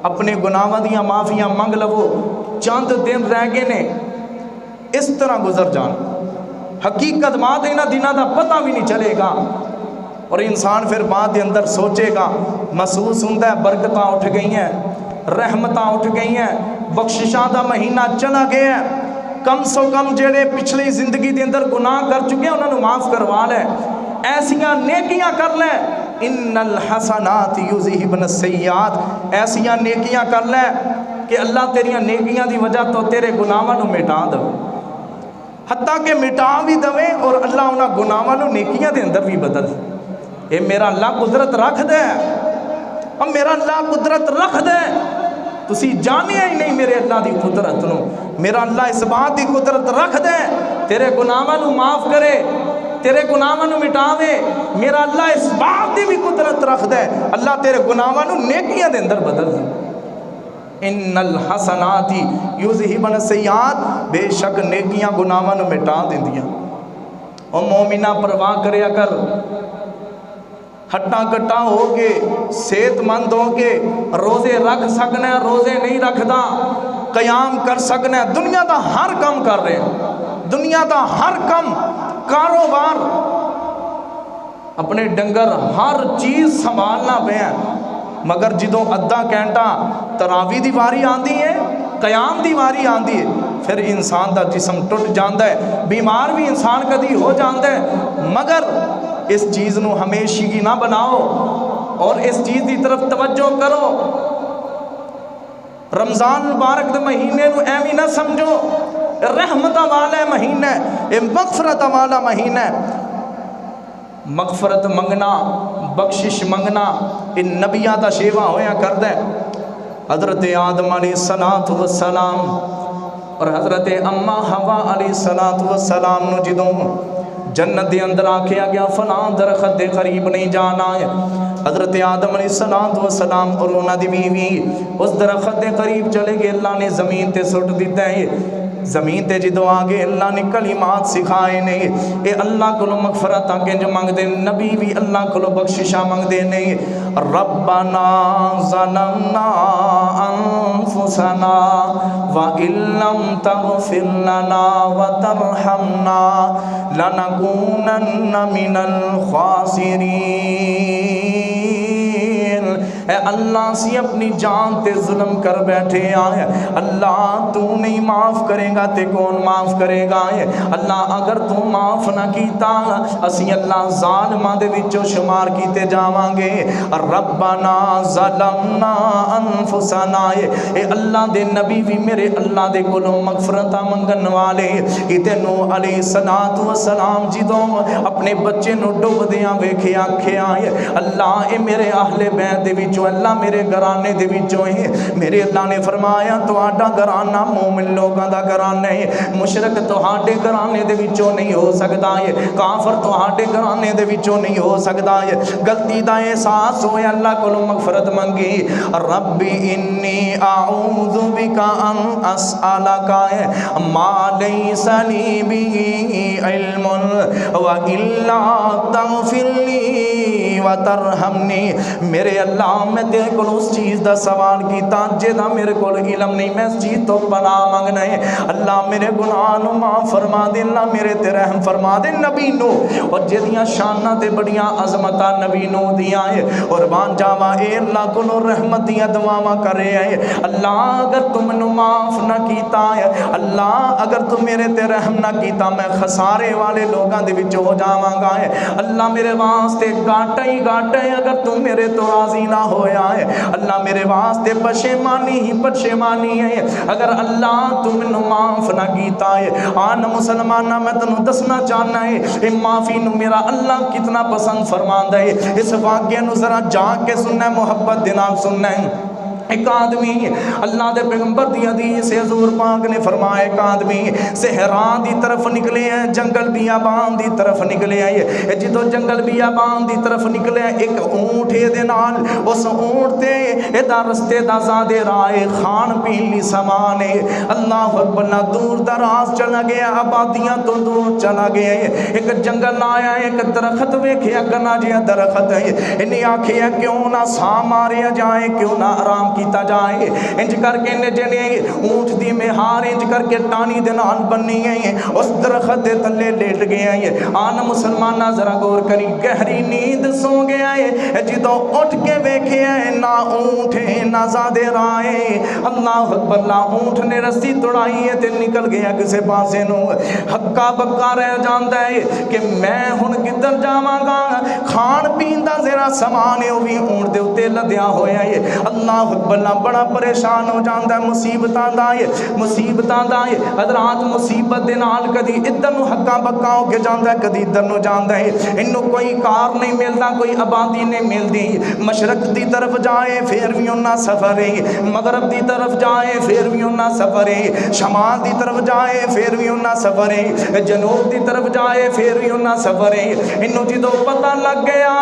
اپنے گناہاں دیاں معافیاں منگ لو. چند دن رہ گئے نے اس طرح گزر جان. حقیقت بات ہے نا دنوں دا پتہ بھی نہیں چلے گا. اور انسان پھر بعد دے اندر سوچے گا محسوس ہوتا ہے برکتاں اٹھ گئی ہیں رحمتاں اٹھ گئی ہیں بخششاں دا مہینہ چلا گیا ہے. کم سو کم جڑے پچھلی زندگی دے اندر گناہ کر چکے ہیں انہوں نے معاف کروا لے. ایسیاں نیکیاں کر لے. ان الحسنات یذہبن السیئات. ایسیاں نیکیاں کر لے کہ اللہ تیریاں نیکیاں دی وجہ تو تیرے گناہاں نو مٹا دے. حتیٰ کہ مٹا بھی دے اور اللہ انہاں گناہاں نو نیکیاں دے اندر بھی بدل. اے میرا اللہ قدرت رکھ دے. اب میرا اللہ قدرت رکھ دے. تسی جانیا ہی نہیں میرے اللہ دی قدرت نو. میرا اللہ اس بات دی قدرت رکھ دے تیرے گناہاں نو معاف کرے تیرے گناہاں نو مٹاوے. میرا اللہ اس بات دی بھی قدرت رکھ دے اللہ تیرے گناہاں نو نیکیاں دے اندر بدل دے. ان الحسنات یذہبن السیئات. بے شک نیکیاں گناہاں نو مٹا دیندیاں. او مومنہ پرواہ کریا کر. ہٹا کٹا ہو کے صحت مند ہو کے روزے رکھ سکنا ہے روزے نہیں رکھدا. قیام کر سکنا ہے. دنیا دا ہر کم کر رہے ہیں. دنیا دا ہر کم کاروبار اپنے ڈنگر ہر چیز سنبھالنا پہ ہے. مگر جدوں ادھا گھنٹہ تراویح دی واری آندی ہے قیام دی واری آندی ہے پھر انسان دا جسم ٹوٹ جاندا ہے. بیمار بھی انسان کدی ہو جاندا ہے. مگر اس چیز نو ہمیشگی نہ بناؤ اور اس چیز دی طرف توجہ کرو. رمضان مبارک دے مہینے نو ایویں نہ سمجھو رحمتہ والا مہینہ ہے. یہ مغفرت والا مہینہ ہے. مغفرت منگنا بخشش منگنا ان نبیاں دا شیوا ہویا کردا ہے. حضرت آدم علیہ السلام اور حضرت اماں حوا علیہ السلام نو جدوں جنت دے اندر آکھیا گیا فلاں درخت دے قریب نہیں جانا ہے. حضرت آدم علیہ السلام اور انہاں دی بیوی اس درخت دے قریب چلے گئے. اللہ نے زمین تے سٹ دیتا ہے. زمین تے جدو آگے اللہ نے کلمات سکھائے نے. اے اللہ کو مغفرت آنکے جو مانگ دے. نبی بھی اللہ کو بخششہ مانگ دے نے. ربنا ظلمنا انفسنا وَإِن لَّمْ تَغْفِرْ لَنَا وَتَرْحَمْنَا لَنَكُونَنَّ مِنَ الْخَاسِرِينَ. اے اللہ سی اپنی جان تے ظلم کر بیٹھے آئے. اللہ تو نہیں معاف کرے گا تے کون معاف کرے گا. اللہ اگر تو معاف نہ کیتا اسی اللہ ظالماں دے وچوں شمار کیتے جاواں گے. ربنا ظلمنا انفسنا. اے اللہ دے نبی بھی میرے اللہ دے کولوں مغفرتاں منگن والے. تے نوح علیہ السلام جدوں اپنے بچے نو ڈوبدیاں ویکھے آکھیا اللہ اے میرے اہل بیت دے وچوں اللہ میرے گھرانے دے وچوں ہے. میرے اللہ نے فرمایا تہاڈا گھرانہ مومن لوگاں دا گھرانہ ہے. مشرک تہاڈے گھرانے دے وچوں نہیں ہو سکدا ہے. کافر تہاڈے گھرانے دے وچوں نہیں ہو سکدا ہے. غلطی دا احساس ہوئے اللہ کولوں مغفرت منگی. رب انی اعوذ بک ان اسالک ما لیس لی به علم والا تغفر لی و ترحمنی. میرے اللہ میں تیرے کو اس چیز دا سوال کیتا جہدا میرے کو علم نہیں, میں اس چیز تو پناہ منگنا ہے. اللہ میرے گناہ نو معاف فرما دے, اللہ میرے تے رحم فرما دے. نبی نو اور جہدیاں شاناں تے بڑیاں عظمتاں نبی نو دیاں ہے, قربان جاواں اے اللہ کولوں رحمت دیاں دعاواں کرے ہے. اللہ اگر تم نے معاف نہ کیتا ہے, اللہ اگر تم میرے تے رحم نہ کیتا, میں خسارے والے لوگاں دے وچ ہو جاواں گا ہے. اللہ میرے واسطے گھاٹا ہی گھاٹا ہے اگر تم میرے تو راضی نہ ہویا ہے. اللہ میرے واسطے پشیمانی ہی پشیمانی ہے اگر اللہ تم نے معاف نہ کیتا ہے. آن مسلمانہ میں تنوں دسنا چاہنا ہے اے معافی نو میرا اللہ کتنا پسند فرماندا ہے. اس واقعے نو ذرا جا کے سننا ہے, محبت دے نال سننا ہے. ایک آدمی اللہ دے پیغمبر دی حدیث سے حضور پاک نے فرمایا, ایک آدمی صحرا دی طرف نکلے ہیں, جنگل بیابان دی طرف نکلے ہیں. جدو جنگل بیابان دی طرف نکلے ایک اونٹ دے نال, اس اونٹ تے ادا رستے دا زادے رائے کھان پین لی سامان ہے. اللہ اکبر, دور دراز چلا گیا, آبادیاں تو دور چلا گیا. ایک جنگل آیا, ایک درخت ویکھیا گنا جیا درخت ہے. انہیں آکھیا کیوں نہ سا ماریا جائے, کیوں نہ آرام کیتا جائے. انج کر کے نجنے اونٹ دی مہار انج کر کے ٹانی دے نال بننی ہے, اس درخت دے تلے لیٹ گیا ہے. آن مسلمانہ ذرا غور کری, گہری نیند سو گیا ہے. جدو اٹھ کے ویکھیا ہے نہ اونٹ ہے نہ زادے رائے. اللہ اکبر, اونٹ نے رسی توڑائی ہے تے نکل گیا کسے پاسے نو. ہکا بکا رہ جاندا ہے کہ میں ہن کدھر جاواں گا. کھان پین دا ذرا سامان ہے وہ بھی اونٹ دے اوتے لدیا ہویا ہے. اللہ بلا بڑا پریشان ہو جاندا ہے. مصیبتاں دا ہے, مصیبتاں دا ہے. حضرات مصیبت دے نال کدی ادھر نو ہکا بکا ہو کے جاندا ہے, کدی ادھر نو جاندا ہے. انو کوئی کار نہیں ملدا, کوئی آبادی نہیں ملدی. مشرق دی طرف جائے پھر بھی انہاں سفر ہے, مغرب دی طرف جائے پھر بھی انہاں سفر ہے, شمال دی طرف جائے پھر بھی انہاں سفر ہے, جنوب دی طرف جائے پھر بھی انہاں سفر ہے. انو جدو پتہ لگ گیا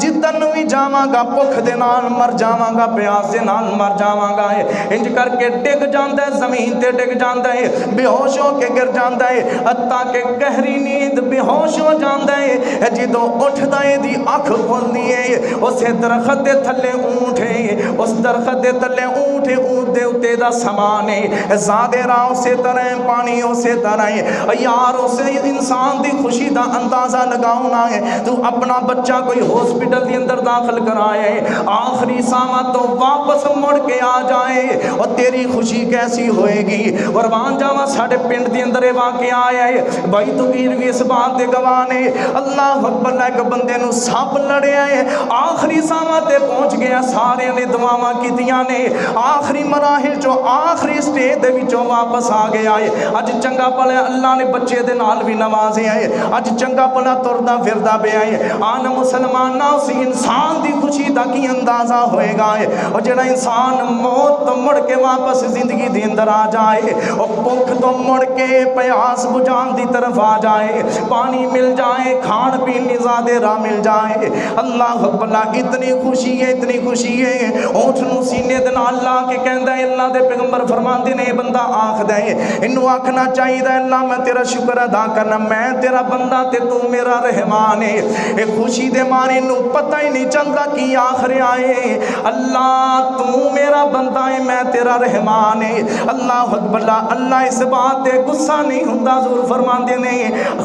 جدھر نو بھی جاواں گا بھوک دے نال مر جاواں گا, پیاس دے نال مر جاواں گا ہے. انج کر کے ڈگ جاندا ہے, زمین تے ڈگ جاندا ہے, بے ہوش ہو کے گر جاندا ہے. حتیٰ کہ گہری نیند بے ہوش ہو جاندا ہے. جدو اٹھدا ہے دی اکھ کھلدی ہے, اسے درخت دے تھلے اونٹ ہے, اس درخت دے تھلے اونٹ ہے, اونٹ دے اوتے دا سامان ہے, زادے راہ اسے طرح پانی اسے طرح ہے. یار اسے انسان دی خوشی دا اندازہ لگاؤنا ہے. تو اپنا بچہ کوئی ہاسپٹل دے اندر داخل کرائے, آخری سامہ تو واپس مڑ کے آ جائے, اور تیری خوشی کیسی ہوئے گی. قربان جاواں ساڈے پنڈ دے اندر واقعہ آیا ہے, بھائی تو گیر بھی اس بات دے گواہ نے. اللہ اکبر, ایک بندے نو سپ لڑیا ہے, آخری سامہ تے پہنچ گیا, سارے نے دعاواں کیتیاں نے, آخری مراحل چو آخری سٹیج دے وچوں واپس آ گیا ہے. اج چنگا بھلا اللہ نے بچے دے نال بھی نوازے ہے, اج چنگا بھلا تردا پھردا پیا ہے. آن مسلمان نہ اسی انسان دی خوشی دا کی اندازہ ہوئے گا ہے, اور جڑا انسان موت تو مڑ کے واپس زندگی دے اندر آ جائے, اور بھوک تو مڑ کے پیاس بجھان دی طرف آ جائے, پانی مل جائے, کھان پین لی زادے راہ مل جائے. اللہ اکبر, اتنی خوشی ہے, اتنی خوشی ہے. اونٹ نو سینے دے نال لا کے کہندا ہے, اللہ دے پیغمبر فرماندے نے بندہ آکھدا ہے, اینو آکھنا چاہیے اللہ میں تیرا شکر ادا کرنا, میں تیرا بندہ تے تو میرا رحمان ہے. اے خوشی دے مارے نو پتہ ہی نہیں چلدا کی آخر آئے, اللہ تو میرا بندہ ہے, میں تیرا رحمان ہے. اللہ اکبر, اللہ اس بات تے غصہ نہیں ہوندا. حضور فرماندے نے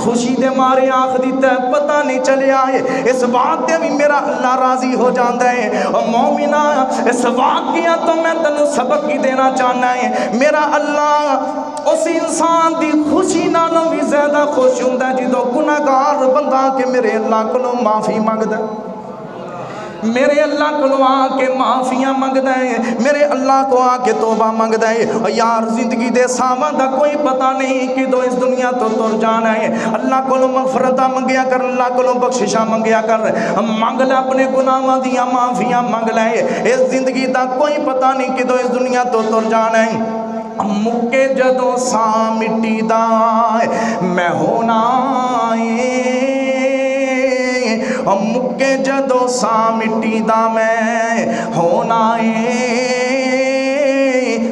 خوشی دے مارے آکھ دیتا ہے, پتہ نہیں چلیا ہے, اس بات تے بھی میرا اللہ راضی ہو جاندا ہے. اور مومنہ اس واقعہ تو میں تنوں سبق ہی دینا چاہنا ہے, میرا اللہ اس انسان دی خوشی نالوں بھی زیادہ خوش ہوندا ہے جدوں گناہگار بندہ کہ میرے اللہ کو معافی مانگدا ہے, میرے اللہ کو آ کے معافیاں منگدا ہے, میرے اللہ کو آ کے توبہ منگدا ہے. یار زندگی دے ساواں دا کوئی پتہ نہیں کہ دو اس دنیا تو تر جانا ہے. اللہ کو مغفرتاں منگیا کر, اللہ کو بخششاں منگیا کر, منگ لے اپنے گناہاں دیاں معافیاں منگ لے. اس زندگی دا کوئی پتہ نہیں کہ دو اس دنیا تو تر جانا ہے. مکے جدوں سا مٹی دا میں ہونا ہے, مکے جدو سا مٹی دا میں ہونا ہے,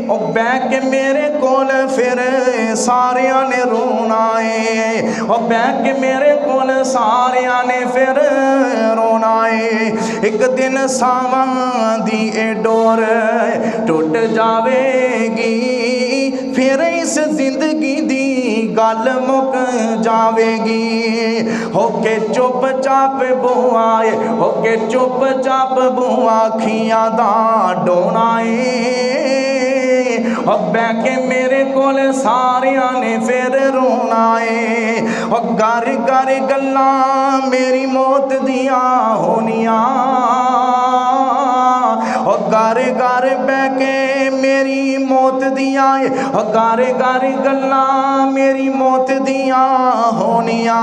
او بہ کے میرے کول پھر ساریاں نے رونا ہے، بہ کے میرے کول ساریاں نے پھر رونا ہے۔ ایک دن ساواں دی اے ڈور ٹوٹ جاوے گی، پھر اس زندگی دی گل مک جاوے گی۔ ہو کے چپ چاپ بوائے، ہو کے چپ چاپ بوا کھیاں دا ڈونا ہے، اور بہ کے میرے کول ساریاں نے پھر رونا ہے۔ اور گھر گھر گلاں میری موت دیاں ہونیاں، اور گھر گھر بہ کے میری موت دیاں، اور گھر گھر گلاں میری موت دیاں ہونیاں،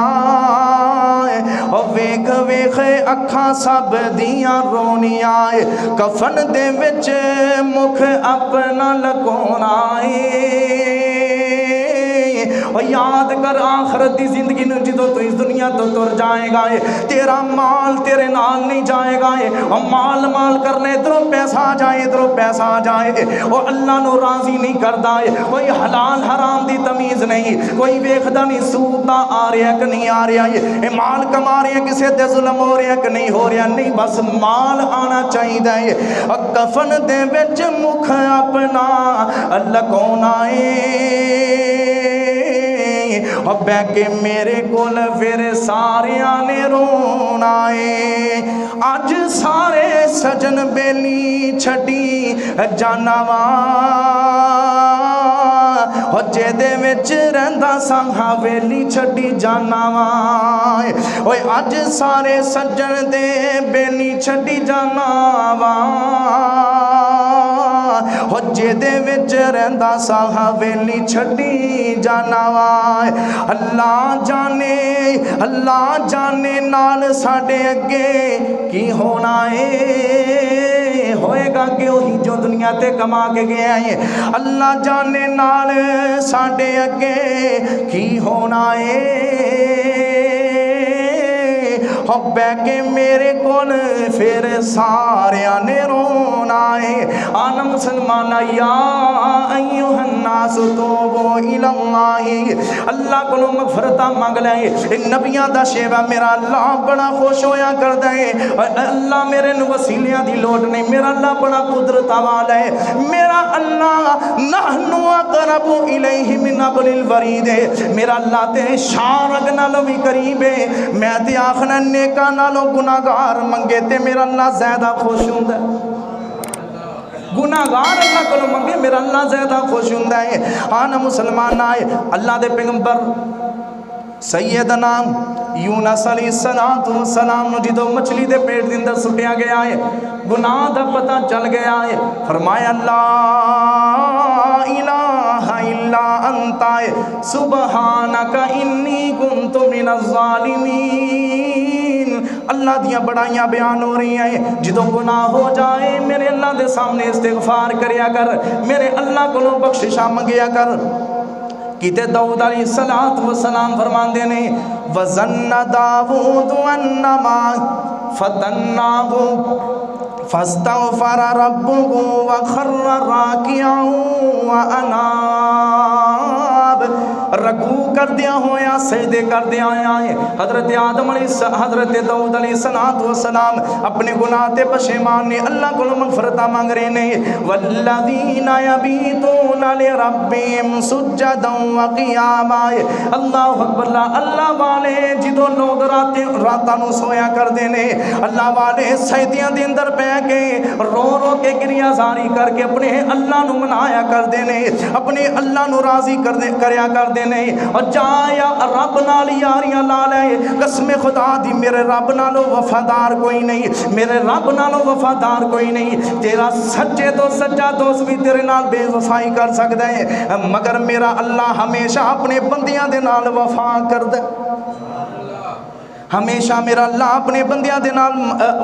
اور ویکھ ویکھ اکھاں سب دیاں رونیاں، کفن دے وچ مکھ اپنا لکونا ہے۔ اور یاد کر آخرت دی زندگی نو جدو تو اس دنیا تو تر جائے گا، تیرا مال تیرے نال نہیں جائے گا، اور مال مال کرنے ادھروں پیسہ آ جائے ادھروں پیسہ آ جائے، اور اللہ نو راضی نہیں کردا ہے۔ کوئی حلال حرام دی تمیز نہیں، کوئی ویکھدا نہیں سود دا آ رہا کہ نہیں آ رہا، یہ مال کما رہے ہیں کسے تے ظلم ہو رہا کہ نہیں ہو رہا، نہیں بس مال آنا چاہیے۔ اور کفن دے وچ مکھ اپنا لکونا ہے، اور بہ کے میرے کول پھر ساریاں نے رونا ہے۔ اج سارے سجن بیلی چھٹی جانا وا، اور جیدے وچ رہندا ساں حویلی چھٹی جانا وا، اوے اج سارے سجن دے بیلی چھٹی جانا وا، اور جیدے وچ رہندا ساں حویلی چھٹی جانا وا۔ اللہ جانے نال ساڈے اگے کی ہونا ہے، ہوئے گا کہ وہی جو دنیا تے کما کے گیا ہے۔ اللہ جانے نال ساڈے اگے کی ہونا ہے، اور بہ کے میرے کول پھر ساریاں نے رونا ہے۔ آنا مسلمان یا ایھا الناس توبوا الی اللہ، اللہ کو مغفرت مانگ لے۔ نبیاں دا شیوا میرا اللہ بڑا خوش ہویا کردا ہے، اللہ میرے نو وسیلیاں دی لوٹ نہیں، میرا اللہ بڑا قدرت والا ہے، میرا اللہ نحن اقرب الیہ من حبل الورید ہے، میرا اللہ تے شارگ نالوں بھی قریب ہے۔ میں تے آخنا نیکاں نالوں گناہگار منگے تے میرا اللہ زیادہ خوش ہوندا ہے، گناہگار اللہ کو منگے میرا اللہ زیادہ خوش ہوندا ہے۔ آنا مسلمان آئے اللہ دے پیغمبر سیدنا یونس علیہ السلام نو جدو مچھلی دے پیٹ دے اندر سٹیا گیا ہے، گناہ دا پتہ چل گیا ہے، فرمایا لا الہ الا انت سبحانک انی کنت من الظالمین۔ اللہ دیاں بڑائیاں بیان ہو رہی ہیں، جدو گناہ ہو جائے میرے اللہ دے سامنے استغفار کریا کر، میرے اللہ کو بخششاں منگیا کر۔ کیتے داؤد علیہ السلام فرمان دینے وَظَنَّ دَاوُودُ أَنَّمَا فَتَنَّاهُ فَاسْتَغْفَرَ رَبُّهُ وَخَرَّ رَاكِعًا وَأَنَابَ، رکوع کر دیا ہویا سجدے کر دیا آئے۔ حضرت آدم علیہ حضرت داؤد علیہ السلام اپنے گناہ تے پشیمان نے اللہ کو مغفرت مانگ رہے نے۔ والذین یبیتون لربہم سجدا وقیاما، اللہ اکبر، اللہ والے جدو لوگ راتاں نو سویا کر دینے، اللہ والے سجدیاں دے اندر پہ کے رو رو کے گریہ زاری کر کے اپنے اللہ نو منایا کر دینے، اپنے اللہ نو راضی کریا کر دینے، اور جایا رب نال یاریاں لا لے، قسم خدا دی میرے رب نالو وفادار کوئی نہیں، میرے رب نالو وفادار کوئی نہیں، تیرا سچے تو سچا دوست بھی تیرے نال بے وفائی کر سکتا ہے، مگر میرا اللہ ہمیشہ اپنے بندیاں دے نال وفا کر دے۔ ہمیشہ میرا اللہ اپنے بندیاں دے نال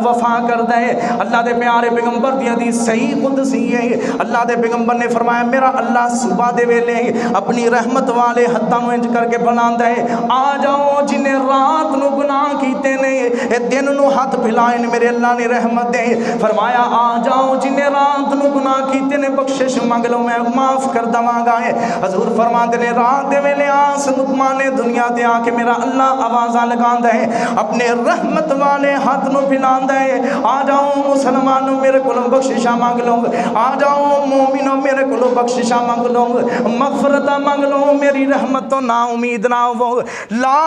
وفا کردا ہے۔ اللہ دے پیارے پیغمبر دی حدیث صحیح قدسی ہے، اللہ دے پیغمبر نے فرمایا میرا اللہ صبح دے ویلے اپنی رحمت والے ہتھاں نوں انج کر کے بلاندا ہے، آ جاؤ جنہیں رات نو گناہ کیتے نے اے دن نو ہاتھ پھلائے میرے اللہ نے رحمت دے۔ فرمایا آ جاؤ جنہیں رات نو گناہ کیتے نے بخشش مانگ لو میں معاف کر دواں گا۔ حضور فرماندے نے رات دے ویلے آس مطمئن دنیا تے آ کے میرا اللہ آوازاں لگاندا ہے، اپنے رحمت والے ہاتھ نو پھلاندا ہے، آ جاؤ مسلمانوں میرے کولوں بخششاں مانگ لو، آ جاؤ مومنوں میرے کولوں بخششاں مانگ لو، مغفرت مانگ لو، میری رحمت تو نا امید نہ ہو۔ لا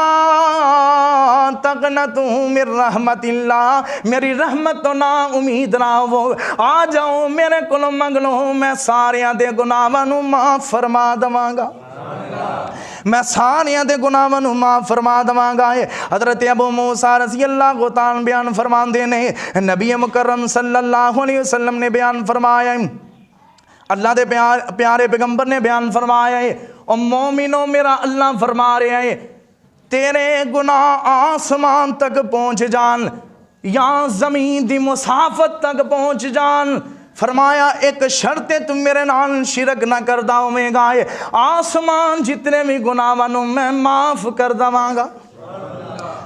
تقنطوا من رحمت اللہ، میری رحمت تو نا امید نہ ہو، آ جاؤ میرے کولوں مانگ لو، میں ساریاں دے گناہاں نوں معاف فرما دواں گا، میں ساریاں دے گناہاں نوں معاف فرما دواں گا۔ حضرت ابو موسیٰ رضی اللہ تعالیٰ بیان فرماندے نے، نبی مکرم صلی اللہ علیہ وسلم نے بیان فرمایا، اللہ دے پیارے پیغمبر نے بیان فرمایا ہے، او مومنوں میرا اللہ فرما رہے ہیں تیرے گناہ آسمان تک پہنچ جان یا زمین دی مسافت تک پہنچ جان، فرمایا ایک شرط ہے تم میرے نال شرک نہ کردا ہوے گا، آسمان جتنے بھی گناہاں نوں میں معاف کر دواں گا،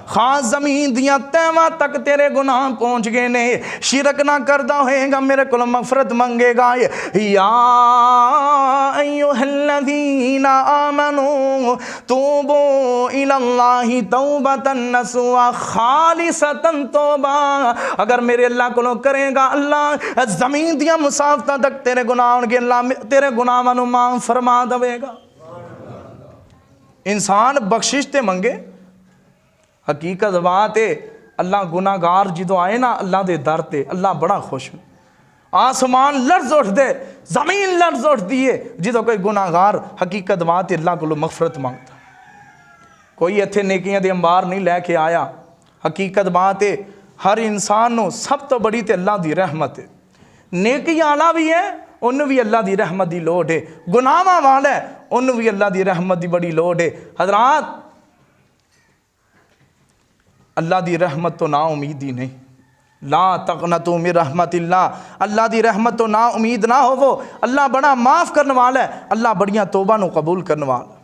خاص زمین دیاں تہواں تک تیرے گناہ پہنچ گئے نے، شرک نہ کردا ہوئے گا میرے کول مغفرت منگے گا۔ یا ایھا الذین آمنوا توبوا الی اللہ توبۃ نصوحا خالصۃ توبہ، اگر میرے اللہ کولوں کرے گا اللہ زمین دیاں مسافتاں تک تیرے گناہ ہون گے، اللہ تیرے گناہاں نوں معاف فرما دے گا۔ انسان بخشش تے منگے، حقیقت بات ہے اللہ گناہ گار جدو آئے نا اللہ دے در تے اللہ بڑا خوش ہوں، آسمان لرز اٹھ دے زمین لرز اٹھ دیے جدو کوئی گناہ گار حقیقت بات ہے اللہ کو مغفرت مانگتا، کوئی ایتھے نیکیاں دے انبار نہیں لے کے آیا۔ حقیقت بات ہے ہر انسان نو سب تو بڑی تے اللہ دی رحمت ہے، نیکی آلا بھی ہے انہوں بھی اللہ دی رحمت دی لوڑ ہے، گناہ والا ہے انہوں بھی اللہ دی رحمت دی بڑی لوڑ ہے۔ حضرات اللہ دی رحمت تو نا امید ہی نہیں، لا تقنطوا من رحمت اللہ، اللہ دی رحمت تو نا امید نہ ہو، وہ اللہ بڑا معاف کرنے والا ہے، اللہ بڑیاں توبہ نو قبول کرنے والا،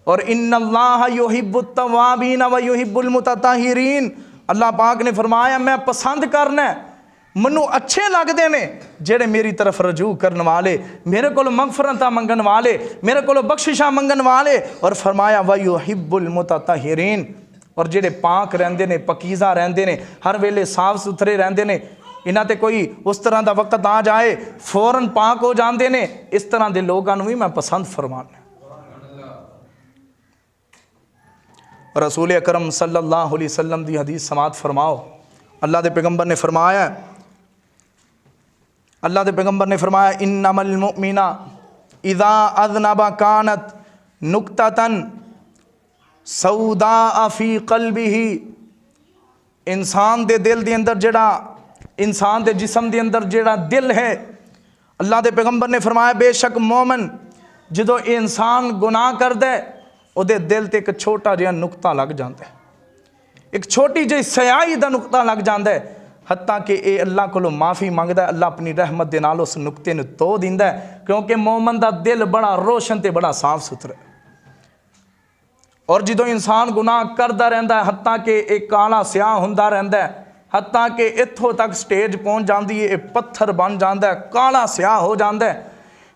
اور ان اللہ یحب التوابین و یحب المتطہرین، اللہ پاک نے فرمایا میں پسند کرنا ہے، منو اچھے لگ دے نے جڑے میری طرف رجوع کرنے والے، میرے کو مغفرتاں منگن والے، میرے کو بخششاں منگن والے، اور فرمایا وَيُحِبُّ الْمُتَطَّهِرِينَ، اور جڑے پاک رہندے نے پکیزہ رہندے نے ہر ویلے صاف ستھرے رہندے نے، انہاں تے کوئی اس طرح دا وقت آ جائے فوراً پاک ہو جاندے نے، اس طرح دے لوگاں نوں بھی میں پسند فرمانا۔ رسول اکرم صلی اللہ علیہ وسلم دی حدیث سماعت فرماؤ، اللہ دے پیغمبر نے فرمایا، اللہ دے پیغمبر نے فرمایا انما المؤمن اذا اذنب کانت نکتۃ سوداء فی قلبہ، انسان دے دل دے اندر جڑا، انسان دے جسم دے اندر جڑا دل ہے، اللہ دے پیغمبر نے فرمایا بے شک مومن جدو انسان گناہ کر دے او دے دل تے ایک چھوٹا جہا نقطہ لگ جاندہ ہے، ایک چھوٹی جہی سیاہی دا نقطہ لگ جاندہ ہے، حتیٰ کہ اے اللہ کو معافی مانگدا ہے، اللہ اپنی رحمت دے نال اس نقطے نو تو دیندا ہے، کیونکہ مومن دا دل بڑا روشن تے بڑا صاف ستھرا ہے، اور جدو انسان گناہ کردا رہندا ہے حتیٰ کہ ایک کالا سیاہ ہوندا رہندا ہے، حتیٰ کہ اتھوں تک سٹیج پہنچ جاندی ہے، پتھر بن جاندا ہے، کالا سیاہ ہو جاندا ہے،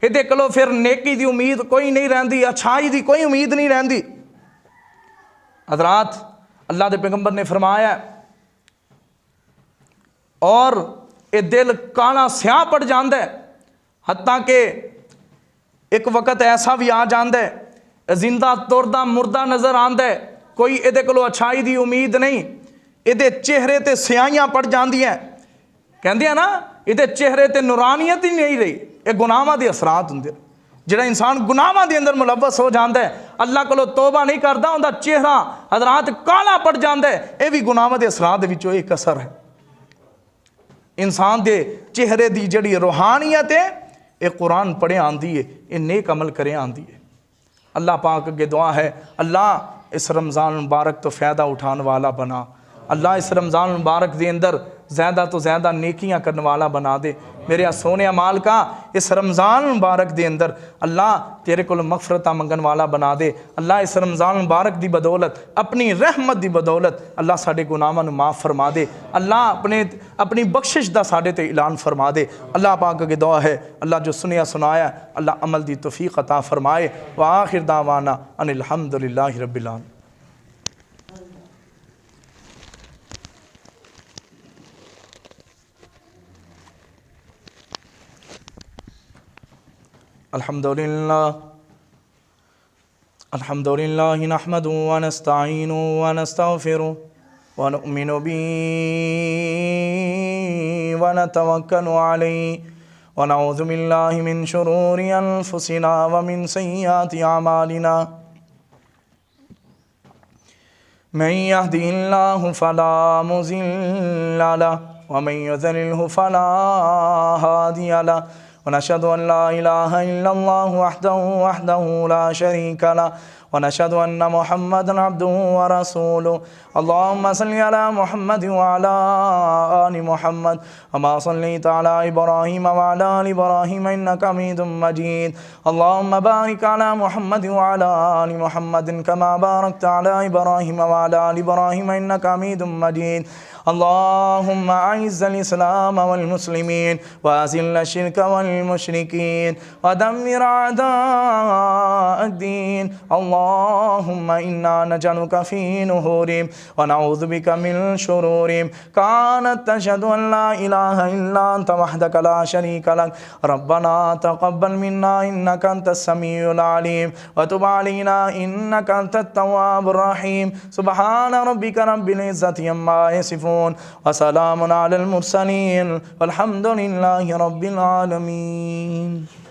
یہ کلو پھر نیکی دی امید کوئی نہیں رہندی، اچھائی دی کوئی امید نہیں رہندی۔ حضرات اللہ دے پیغمبر نے فرمایا اور یہ دل کالا سیاہ پڑ جاندا ہے، حتیٰ کہ ایک وقت ایسا بھی آ جاندا ہے زندہ تردہ مردہ نظر آندا ہے، کوئی یہ کلو اچھائی دی امید نہیں، یہ چہرے تے سیاہیاں پڑ جاندیاں، کہندے ہیں نا یہ چہرے تے نورانیت ہی نہیں رہی، یہ گناہاں دے اثرات ہوندے، جڑا انسان گناہاں دے اندر ملوث ہو جاندا ہے اللہ کولو توبہ نہیں کردا، اوندا چہرہ حضرات کالا پڑ جاندا ہے، یہ بھی گناہاں دے اثرات دے وچوں ایک اثر ہے۔ انسان دے چہرے دی جڑی روحانیت ہے یہ قرآن پڑھے آندی ہے، یہ نیک عمل کرے آندی ہے۔ اللہ پاک اگے دعا ہے اللہ اس رمضان مبارک تو فائدہ اٹھان والا بنا اللہ، اس رمضان مبارک دے اندر زیادہ تو زیادہ نیکیاں کرنے والا بنا دے میرے سونے مال کا، اس رمضان مبارک دے اندر اللہ تیرے کو مغفرتہ منگن والا بنا دے اللہ، اس رمضان مبارک دی بدولت اپنی رحمت دی بدولت اللہ ساڈے گناہاں نوں معاف فرما دے اللہ، اپنی بخشش دا ساڈے تے اعلان فرما دے اللہ پاک اگے دعا ہے اللہ جو سنیا سنایا اللہ عمل دی توفیق عطا فرمائے وآخر دعوانا ان الحمدللہ رب العالمین۔ الحمد لله نحمده ونستعينه ونستغفره ونؤمن به ونتوكل عليه ونعوذ بالله من شرور أنفسنا ومن سيئات أعمالنا من يهده الله فلا مضل له ومن يضلله فلا هادي له ونشهد أن لا إله إلا الله وحده لا شريك له ونشهد أن محمدا عبده ورسوله اللهم صل على محمد وعلى آل محمد كما صليت على إبراهيم وعلى آل إبراهيم إنك حميد مجيد اللهم بارك على محمد وعلى آل محمد كما باركت على إبراهيم وعلى آل إبراهيم إنك حميد مجيد اللهم أعز الإسلام والمسلمين وأذل الشرك والمشركين ودمر أعداء الدين اللهم إنا نجعلك في نحورهم ونعوذ بك من شرورهم كانت تشهد أن لا إله إلا أنت وحدك لا شريك لك ربنا تقبل منا إنك أنت السميع العليم وتب علينا إنك أنت التواب الرحيم سبحان ربك رب العزة عما يصفون وسلام على المرسلين والحمد لله رب العالمين۔